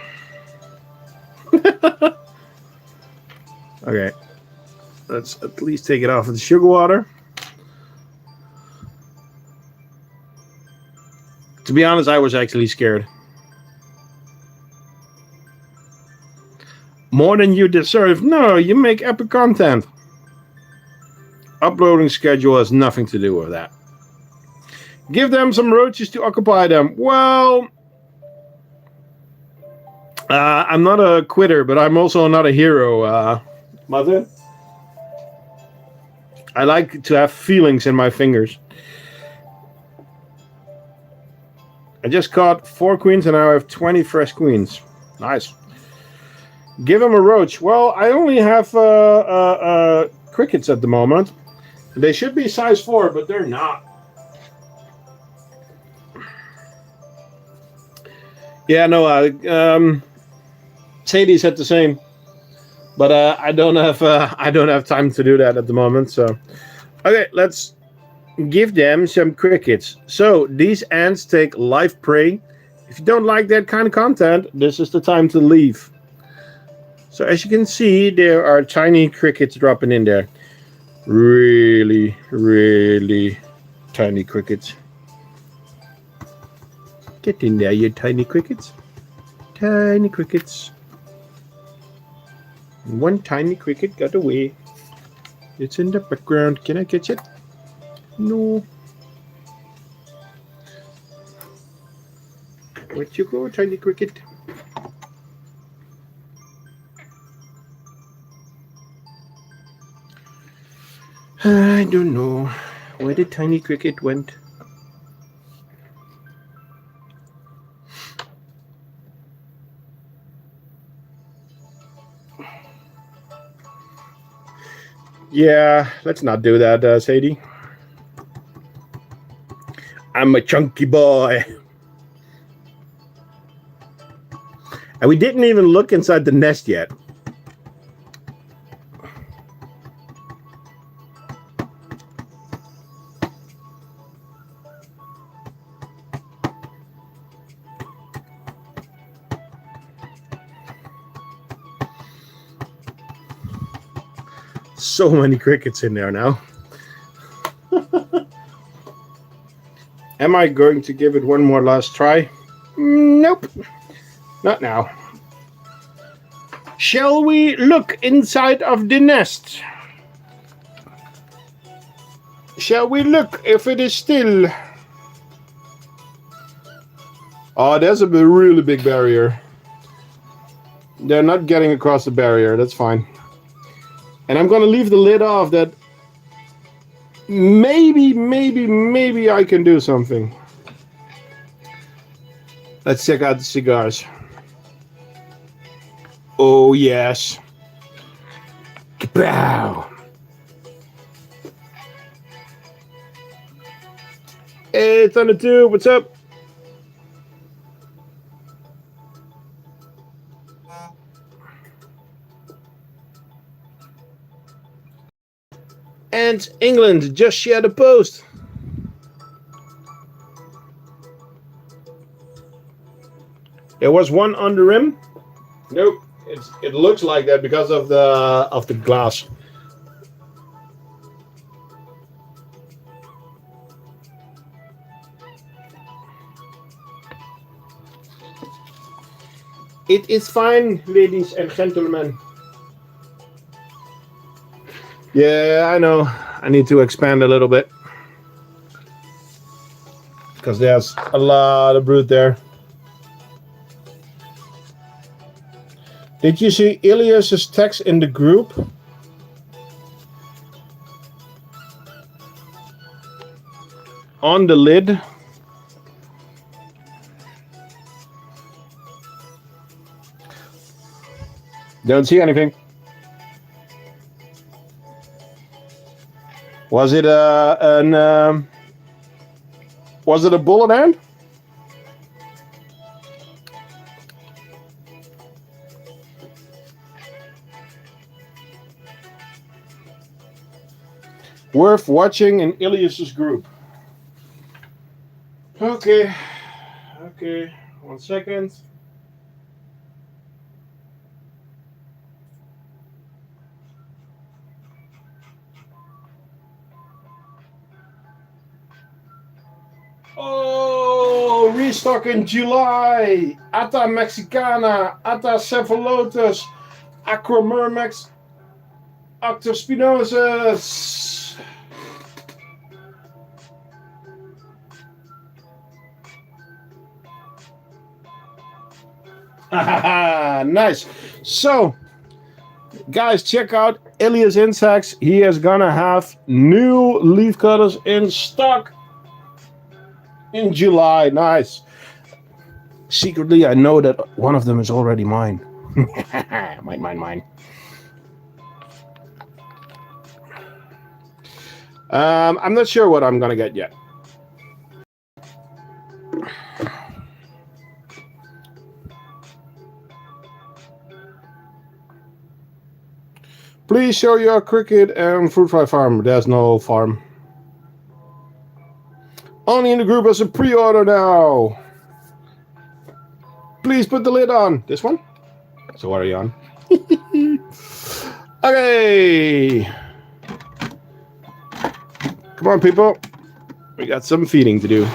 Okay. Let's at least take it off with the sugar water. To be honest, I was actually scared. More than you deserve. No, you make epic content. Uploading schedule has nothing to do with that. Give them some roaches to occupy them. Well, I'm not a quitter, but I'm also not a hero, Mother. I like to have feelings in my fingers. I just caught 4 queens and now I have 20 fresh queens. Nice. Give him a roach. Well, I only have crickets at the moment. They should be size 4, but they're not. Yeah, no. Sadie said the same, but I don't have time to do that at the moment. So, okay, let's give them some crickets. So these ants take live prey. If you don't like that kind of content, this is the time to leave. So as you can see, there are tiny crickets dropping in there. Really, really tiny crickets. Get in there, you tiny crickets. Tiny crickets. One tiny cricket got away. It's in the background. Can I catch it? No. Where'd you go, tiny cricket? I don't know where the tiny cricket went. Yeah, let's not do that, Sadie. I'm a chunky boy. And we didn't even look inside the nest yet. So many crickets in there now. Am I going to give it one more last try? Nope. Not now. Shall we look inside of the nest? Shall we look if it is still? Oh, there's a really big barrier. They're not getting across the barrier. That's fine. And I'm going to leave the lid off that maybe I can do something. Let's check out the cigars. Oh, yes. Kapow. Hey, Thunder 2, what's up? And England just shared a post. There was one on the rim. Nope, it looks like that because of the glass. It is fine, ladies and gentlemen. Yeah, I know. I need to expand a little bit because there's a lot of brood there. Did you see Ilias's text in the group? On the lid. Don't see anything. Was it a bullet ant? Worth watching in Ilias's group. Okay, 1 second. Oh, restock in July. Atta mexicana, Atta cephalotus, Acromyrmex, Octospinosus. Nice. So, guys, check out Elias Insects. He is gonna have new leaf cutters in stock in July. Nice. Secretly, I know that one of them is already mine. Mine. I'm not sure what I'm gonna get yet. Please show your cricket and fruit fly farm. There's no farm. Only in the group as a pre-order now. Please put the lid on. This one? So what are you on? Okay. Come on, people. We got some feeding to do.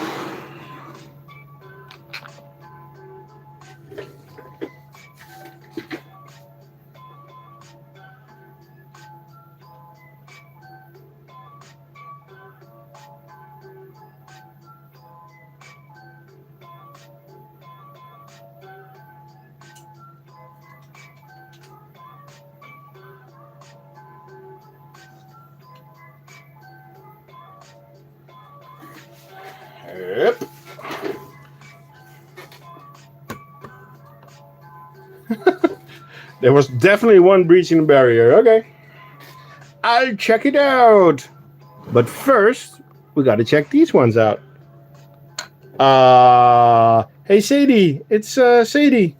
Yep. There was definitely one breaching the barrier. Okay. I'll check it out. But first, we got to check these ones out. Hey Sadie, it's Sadie.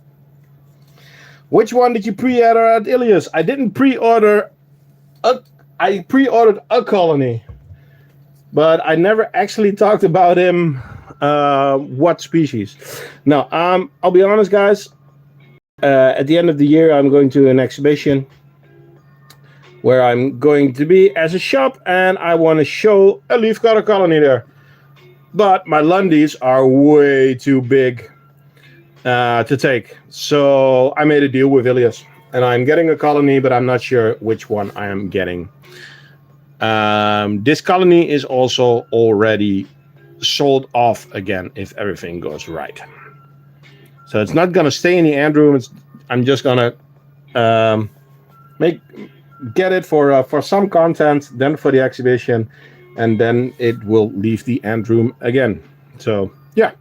Which one did you pre-order at Ilias? I didn't pre-order. I pre-ordered a colony, but I never actually talked about him. What species? Now, I'll be honest, guys. At the end of the year, I'm going to an exhibition where I'm going to be as a shop, and I want to show a leafcutter colony there. But my Lundies are way too big to take. So I made a deal with Ilias, and I'm getting a colony, but I'm not sure which one I am getting. This colony is also already sold off again if everything goes right. So it's not going to stay in the end room. I'm just going to get it for some content, then for the exhibition, and then it will leave the end room again. So yeah,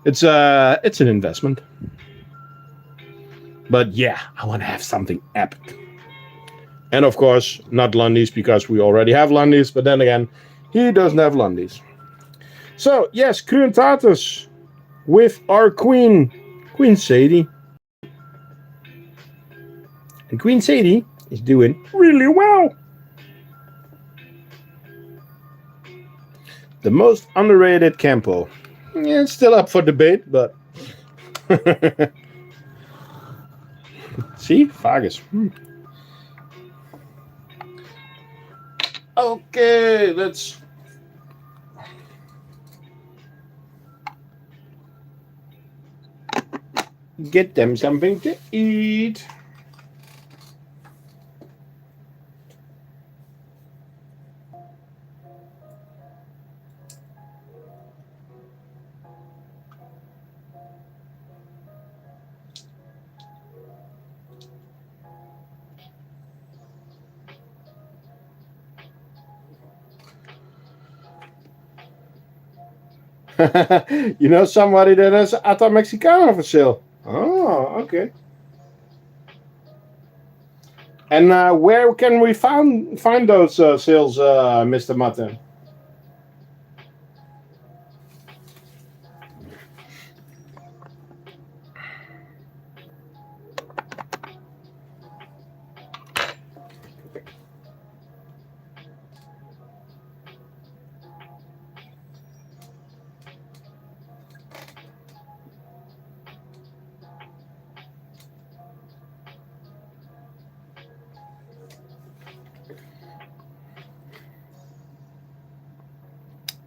it's an investment. But yeah, I want to have something epic. And of course, not Lundies, because we already have Lundies, but then again, he doesn't have Lundies. So yes, Cruntatus with our Queen Sadie. And Queen Sadie is doing really well. The most underrated Campo. Yeah, it's still up for debate, but see, Fagus. Okay, let's get them something to eat. You know somebody that has Ata Mexicana for sale? Oh, okay. And where can we find those sales, Mr. Martin?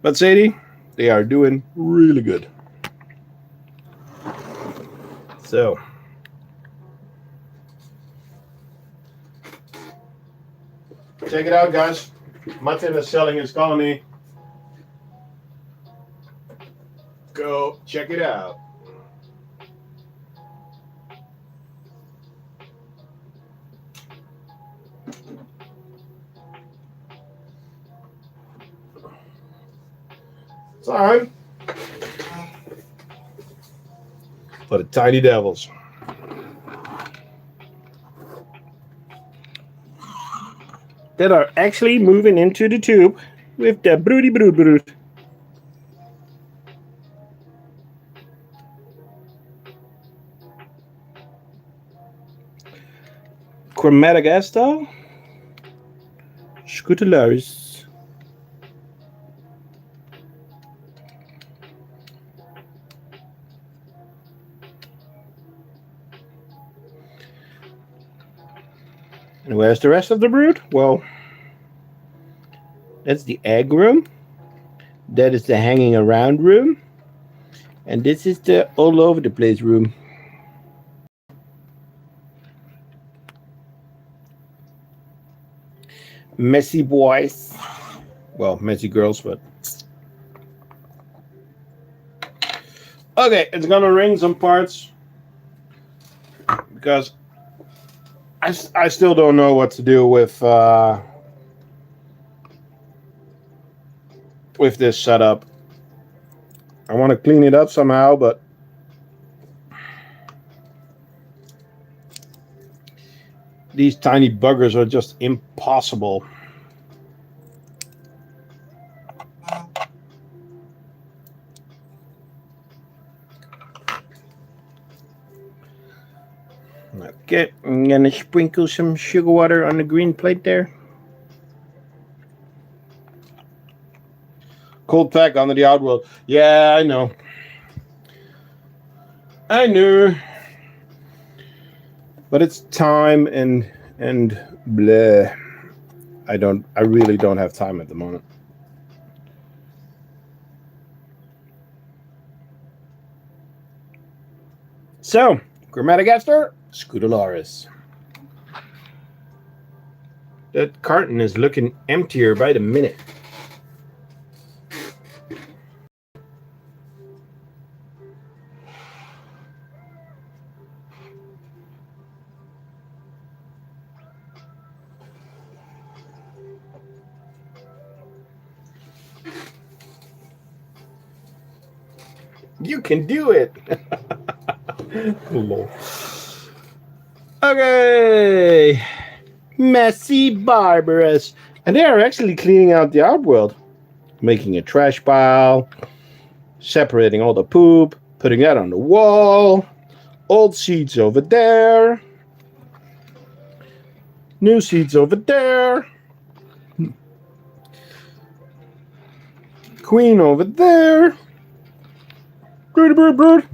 But Sadie, they are doing really good. So, check it out, guys. Martin is selling his colony. Go check it out. time for the tiny devils. That are actually moving into the tube with the broody brood brood. Chromatic Astal, Scutularis. And where's the rest of the brood? Well, that's the egg room. That is the hanging around room. And this is the all over the place room. Messy boys. Well, messy girls, but... Okay, it's gonna ring some parts. Because I still don't know what to do with this setup. I want to clean it up somehow, but these tiny buggers are just impossible. Okay, I'm gonna sprinkle some sugar water on the green plate there. Cold pack under the outworld. Yeah, I know. I knew. But it's time and bleh. I really don't have time at the moment. So, Chromatogester, Scutularis. That carton is looking emptier by the minute. You can do it. Lol. Okay. Messy Barbarous. And they are actually cleaning out the outworld. Making a trash pile. Separating all the poop. Putting that on the wall. Old seeds over there. New seeds over there. Queen over there. Broody brood brood.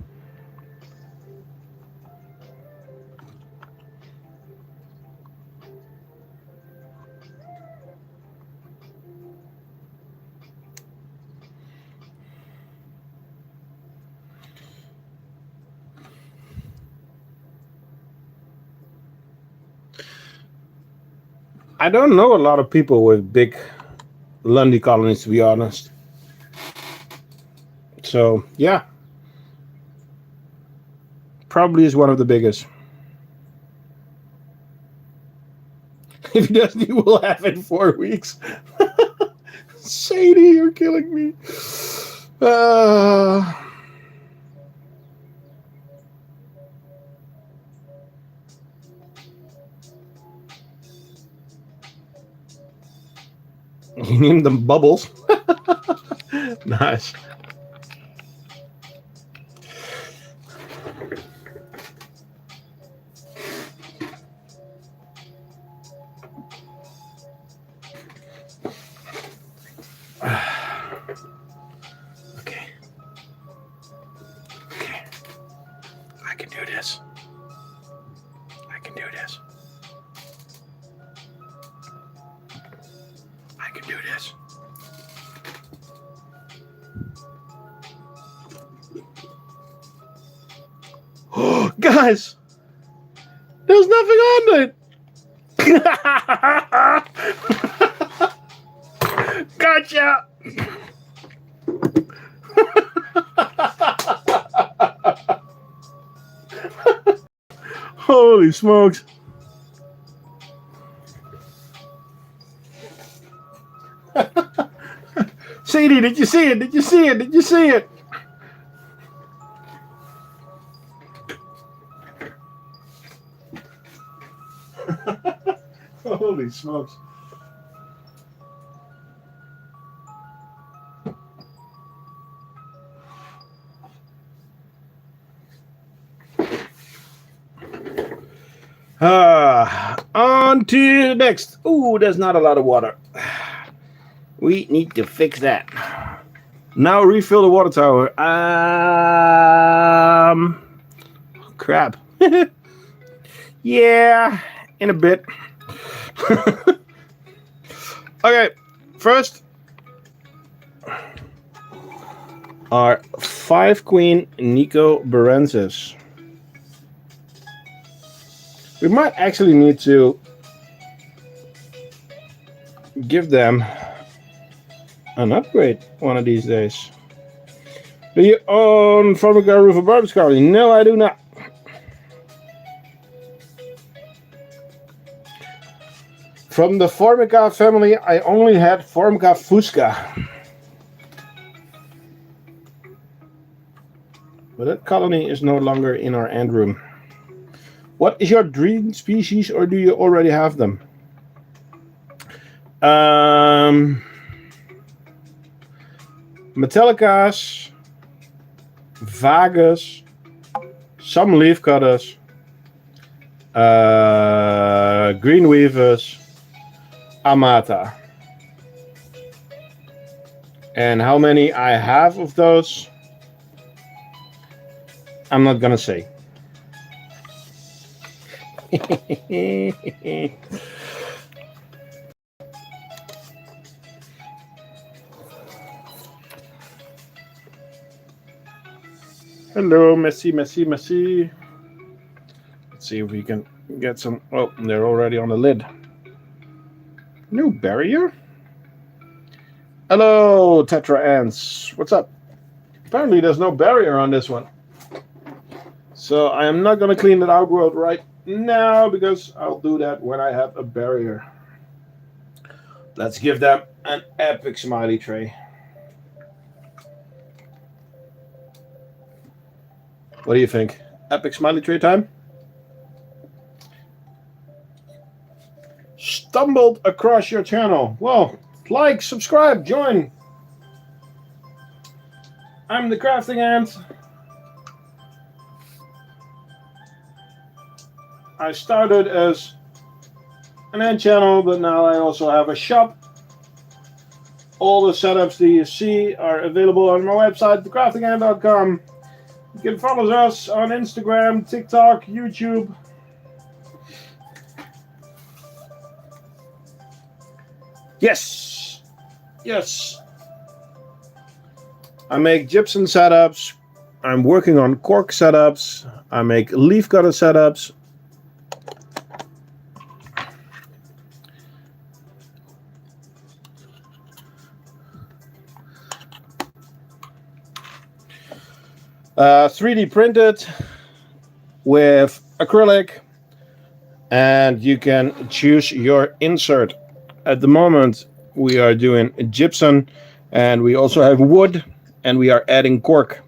I don't know a lot of people with big Lundy colonies, to be honest. So, yeah. Probably is one of the biggest. If he doesn't, he will have it in 4 weeks. Sadie, you're killing me. You named them Bubbles. Nice. Okay. Okay. I can do this. I can do this. I can do this. Oh, guys! There's nothing on it! Gotcha! Holy smokes! Sadie, did you see it? Did you see it? Did you see it? Holy smokes. On to the next. Ooh, there's not a lot of water. We need to fix that. Now refill the water tower. Crap. Yeah, in a bit. Okay, first our 5 queen Nico Berensis. We might actually need to give them an upgrade one of these days. Do you own Formica Roof of Barb's colony? No, I do not. From the Formica family, I only had Formica Fusca. But that colony is no longer in our end room. What is your dream species, or do you already have them? Metallicas, Vagus, some leafcutters, greenweavers, Amata. And how many I have of those, I'm not gonna say. Hello, Messi. Let's see if we can get some. Oh, they're already on the lid. New barrier? Hello, Tetra Ants. What's up? Apparently there's no barrier on this one. So I am not going to clean that outgrowth right now because I'll do that when I have a barrier. Let's give them an epic smiley tray. What do you think? Epic smiley tray time? Stumbled across your channel. Well, like, subscribe, join. I'm the Crafting Ant. I started as an ant channel, but now I also have a shop. All the setups that you see are available on my website, thecraftingant.com. You can follow us on Instagram, TikTok, YouTube. Yes. I make gypsum setups. I'm working on cork setups. I make leaf cutter setups. Uh, 3D printed with acrylic, and you can choose your insert. At the moment we are doing gypsum, and we also have wood, and we are adding cork.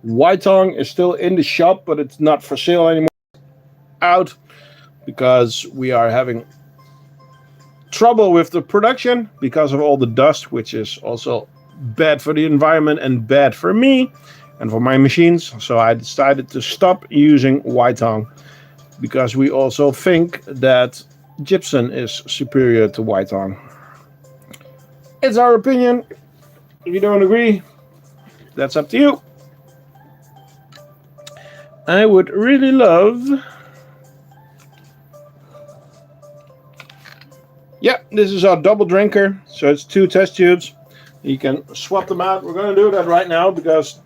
White tongue is still in the shop, but it's not for sale anymore. Out because we are having trouble with the production because of all the dust, which is also bad for the environment and bad for me and for my machines. So I decided to stop using white tongue because we also think that gypsum is superior to white tongue. It's our opinion. If you don't agree, that's up to you. I would really love... Yeah, this is our double drinker. So it's 2 test tubes. You can swap them out. We're going to do that right now because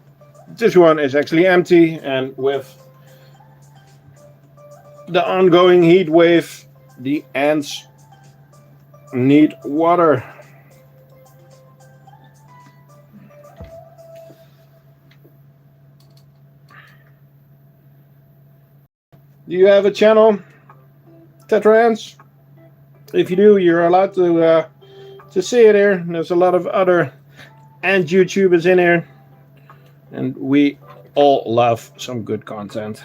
this one is actually empty, and with the ongoing heat wave, the ants need water. Do you have a channel, Tetra Ants? If you do, you're allowed to see it here. There's a lot of other and YouTube is in here. And we all love some good content.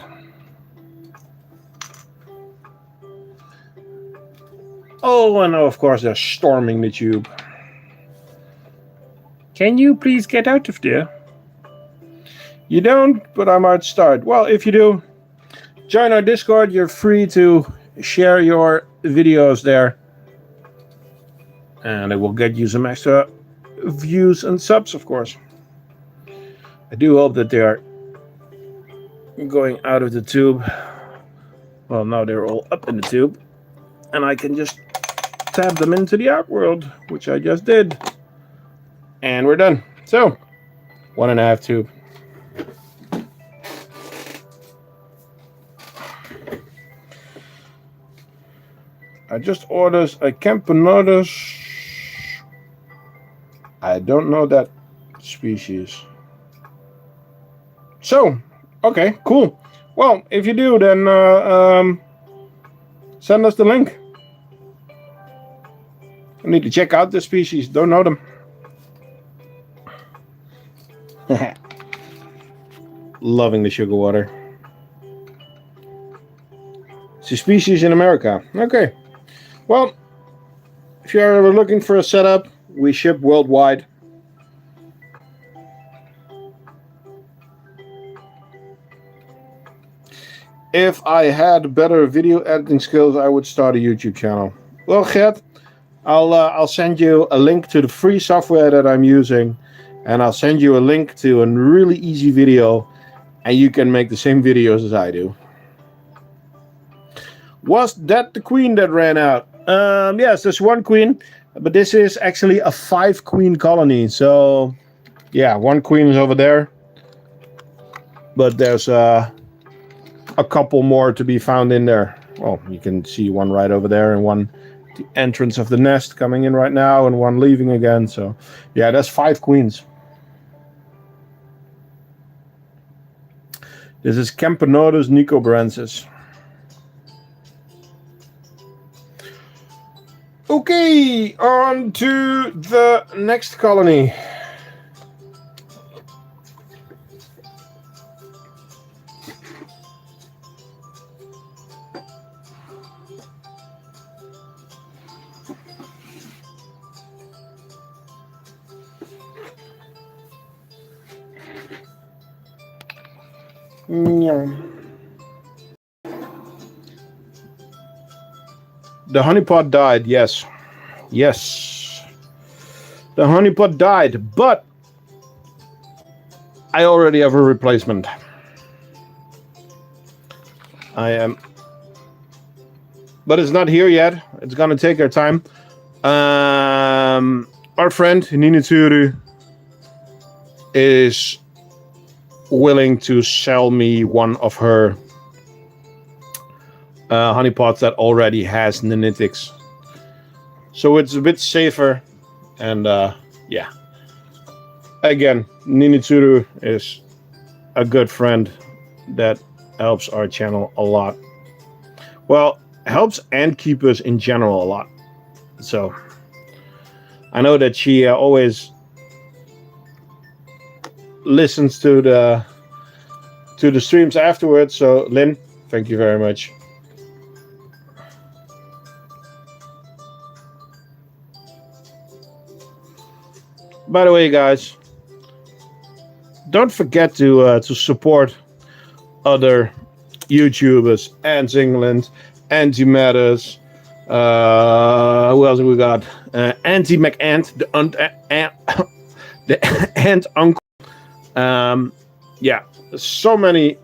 Oh, and of course they're storming the tube. Can you please get out of there? You don't, but I might start. Well, if you do, join our Discord. You're free to share your videos there. And it will get you some extra views and subs, of course. I do hope that they are going out of the tube. Well, now they're all up in the tube. And I can just tab them into the outworld, which I just did. And we're done. So, 1.5 tube. I just ordered a Camponotus. I don't know that species. So, okay, cool. Well, if you do, then send us the link. I need to check out this species. Don't know them. Loving the sugar water. It's a species in America. Okay. Well, if you're ever looking for a setup, we ship worldwide. If I had better video editing skills, I would start a YouTube channel. Well, Gert, I'll send you a link to the free software that I'm using, and I'll send you a link to a really easy video, and you can make the same videos as I do. Was that the queen that ran out? Yes, there's one queen, but this is actually a 5-queen colony. So, yeah, one queen is over there, but there's a couple more to be found in there. Well, you can see one right over there, and one at the entrance of the nest coming in right now, and one leaving again. So, yeah, that's 5 queens. This is Camponotus nicobarensis. Okay, on to the next colony. The honeypot died, yes. Yes. The honeypot died, but I already have a replacement. But it's not here yet. It's gonna take our time. Our friend Ninitsuru is willing to sell me one of her honeypots that already has nanitics, so it's a bit safer. And yeah, again, Ninitsuru is a good friend that helps our channel a lot. Well, helps and keep us in general a lot. So I know that she always listens to the streams afterwards. So Lynn, thank you very much. By the way, guys, don't forget to support other YouTubers. Ants England, Anti-Matters. Who else have we got? Anti-McAnt, the Ant Uncle. Yeah, so many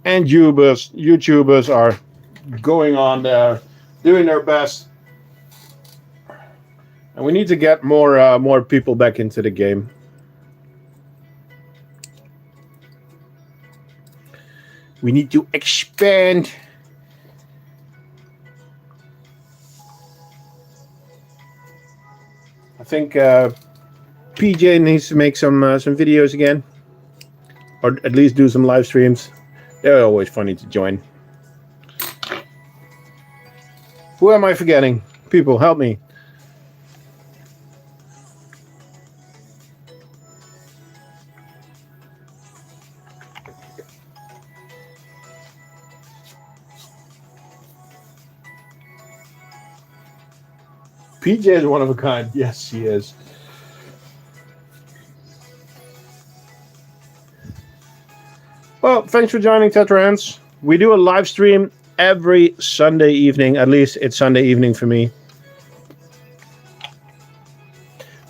YouTubers are going on there, doing their best. And we need to get more people back into the game. We need to expand. I think PJ needs to make some videos again, or at least do some live streams. They're always funny to join. Who am I forgetting? People, help me. PJ is one of a kind. Yes, he is. Well, thanks for joining, Tetrahans. We do a live stream every Sunday evening. At least it's Sunday evening for me.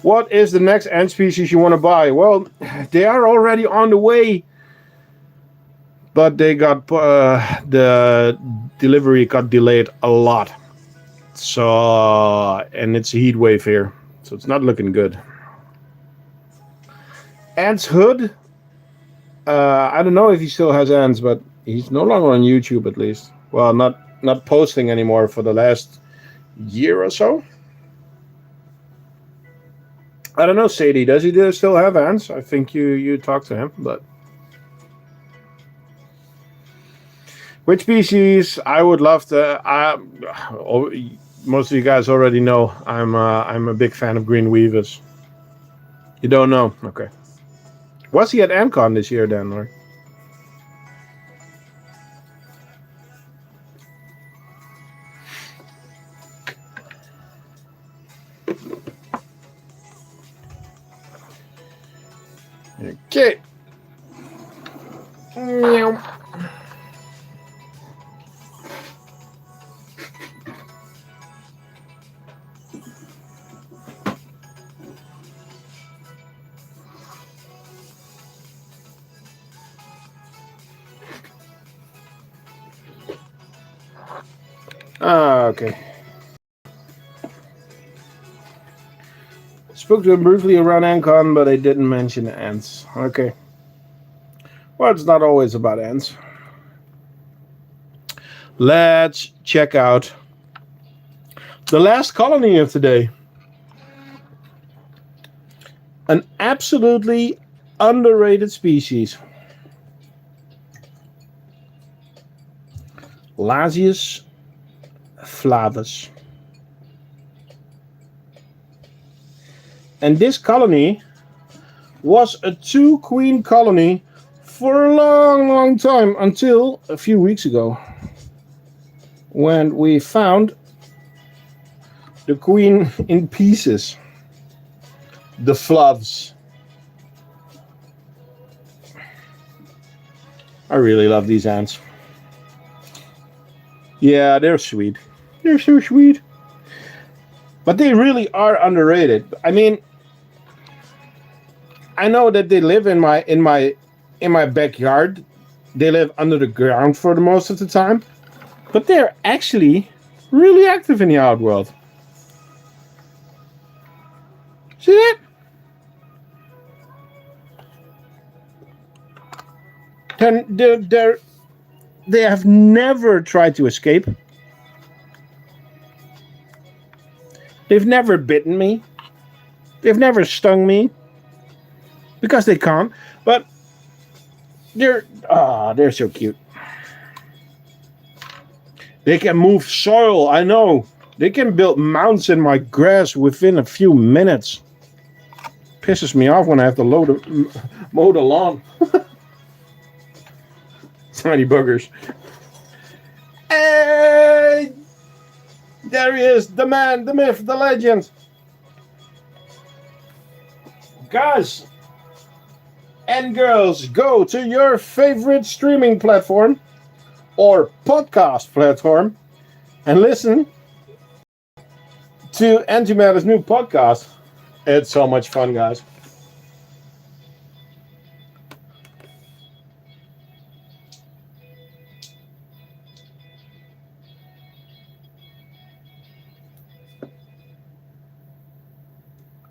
What is the next ant species you want to buy? Well, they are already on the way, but they got the delivery got delayed a lot. So, and it's a heat wave here, so it's not looking good. Ant's Hood. I don't know if he still has ants, but he's no longer on YouTube, at least. Well, not posting anymore for the last year or so. I don't know, Sadie. Does he still have ants? I think you talked to him, but which species I would love to. Most of you guys already know I'm a big fan of green weavers. You don't know? Okay. Was he at AntCon this year then, or? Okay. Meow. Okay. Spoke to him briefly around AntCon, but I didn't mention the ants. Okay. Well, it's not always about ants. Let's check out the last colony of today. An absolutely underrated species. Lasius flavus. And this colony was a 2-queen colony for a long time, until a few weeks ago, when we found the queen in pieces, the flavs. I really love these ants. Yeah, they're sweet. They're so sweet. But they really are underrated. I mean, I know that they live in my backyard. They live under the ground for the most of the time, but they're actually really active in the outworld. See that? They have never tried to escape. They've never bitten me. They've never stung me. Because they can't. But they're so cute. They can move soil, I know. They can build mounds in my grass within a few minutes. Pisses me off when I have to mow the lawn. Tiny buggers. Hey! There he is, the man, the myth, the legend. Guys and girls, go to your favorite streaming platform or podcast platform and listen to Antimatter's new podcast. It's so much fun, guys.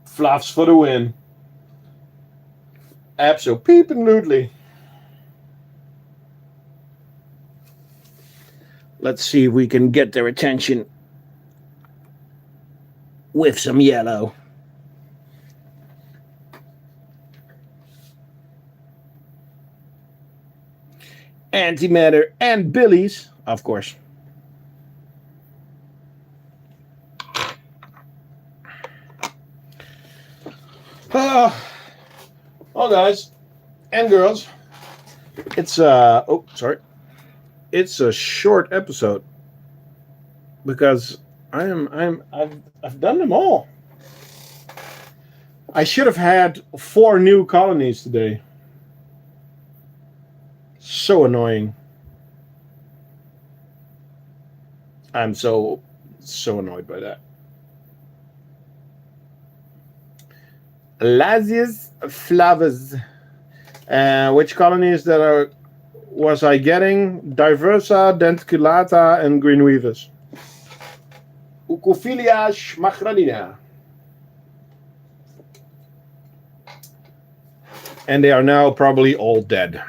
Fluffs for the win. Absolutely. Let's see if we can get their attention with some yellow. Antimatter and Billy's, of course. Well, guys and girls, it's it's a short episode because I've done them all. I should have had 4 new colonies today. So annoying. I'm so annoyed by that. Lasius flavus. Which colonies that are was I getting? Diversa, denticulata, and greenweavers. Ucophilia schmachradina. And they are now probably all dead.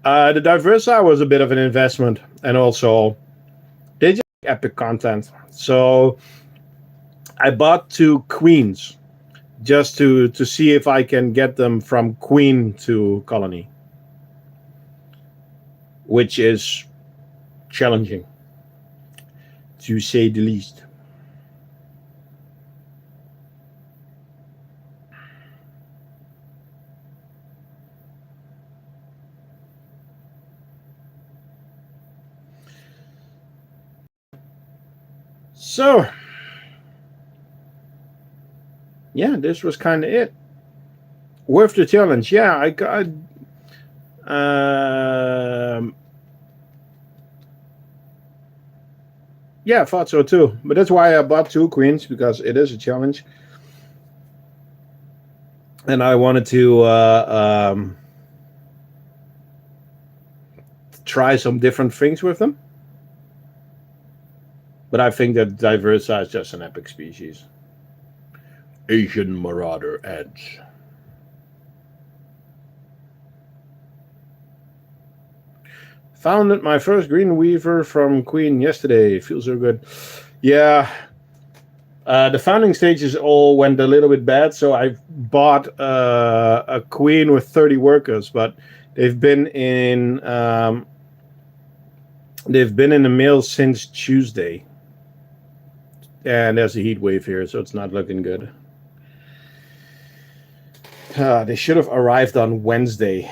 The Diversa was a bit of an investment, and also they just epic content. So I bought 2 queens just to see if I can get them from queen to colony, which is challenging, to say the least. So, yeah, this was kind of it. Worth the challenge. Yeah, I got. Yeah, I thought so too. But that's why I bought 2 queens, because it is a challenge. And I wanted to try some different things with them. But I think that Diversa is just an epic species. Asian Marauder Edge. Founded my first green weaver from Queen yesterday. Feels so good. Yeah. The founding stages all went a little bit bad, so I bought a queen with 30 workers, but they've been in the mail since Tuesday. And there's a heat wave here, so it's not looking good. They should have arrived on Wednesday,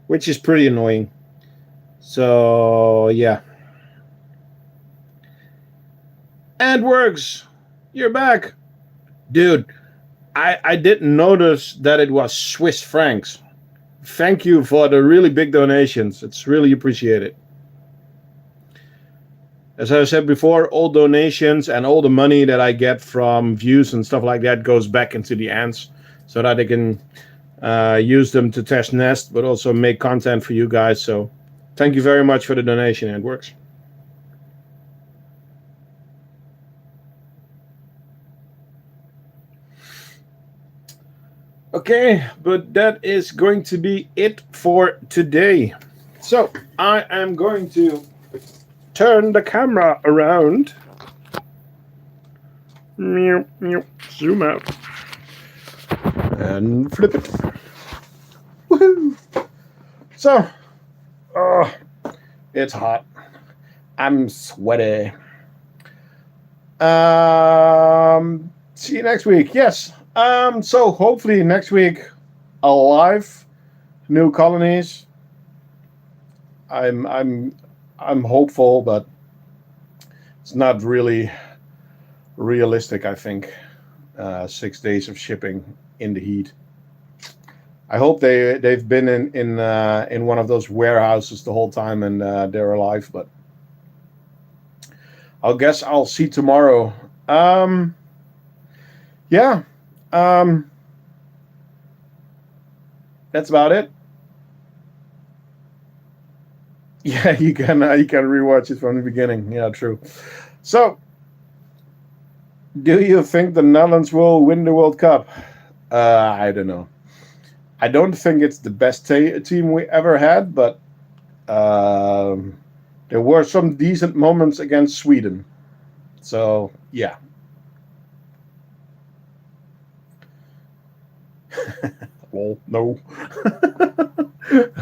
which is pretty annoying. So, yeah. And works. You're back. Dude, I didn't notice that it was Swiss francs. Thank you for the really big donations. It's really appreciated. As I said before, all donations and all the money that I get from views and stuff like that goes back into the ants so that I can use them to test nest, but also make content for you guys. So thank you very much for the donation. It works. Okay, but that is going to be it for today. So I am going to turn the camera around. Zoom out. And flip it. Woohoo! So, it's hot. I'm sweaty. See you next week. Yes. So hopefully next week, alive, new colonies. I'm hopeful, but it's not really realistic. I think 6 days of shipping in the heat. I hope they've been in one of those warehouses the whole time and they're alive. But I guess I'll see tomorrow. Yeah. That's about it. Yeah, you can rewatch it from the beginning. Yeah, true. So, do you think the Netherlands will win the World Cup? I don't know. I don't think it's the best team we ever had, but there were some decent moments against Sweden. So, yeah. Well, no.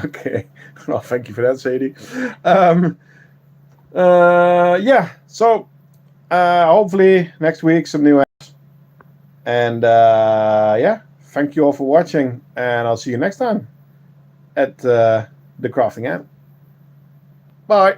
Okay. Well, thank you for that, Sadie. Yeah. So, hopefully next week some new apps. And yeah, thank you all for watching, and I'll see you next time at the Crafting app. Bye.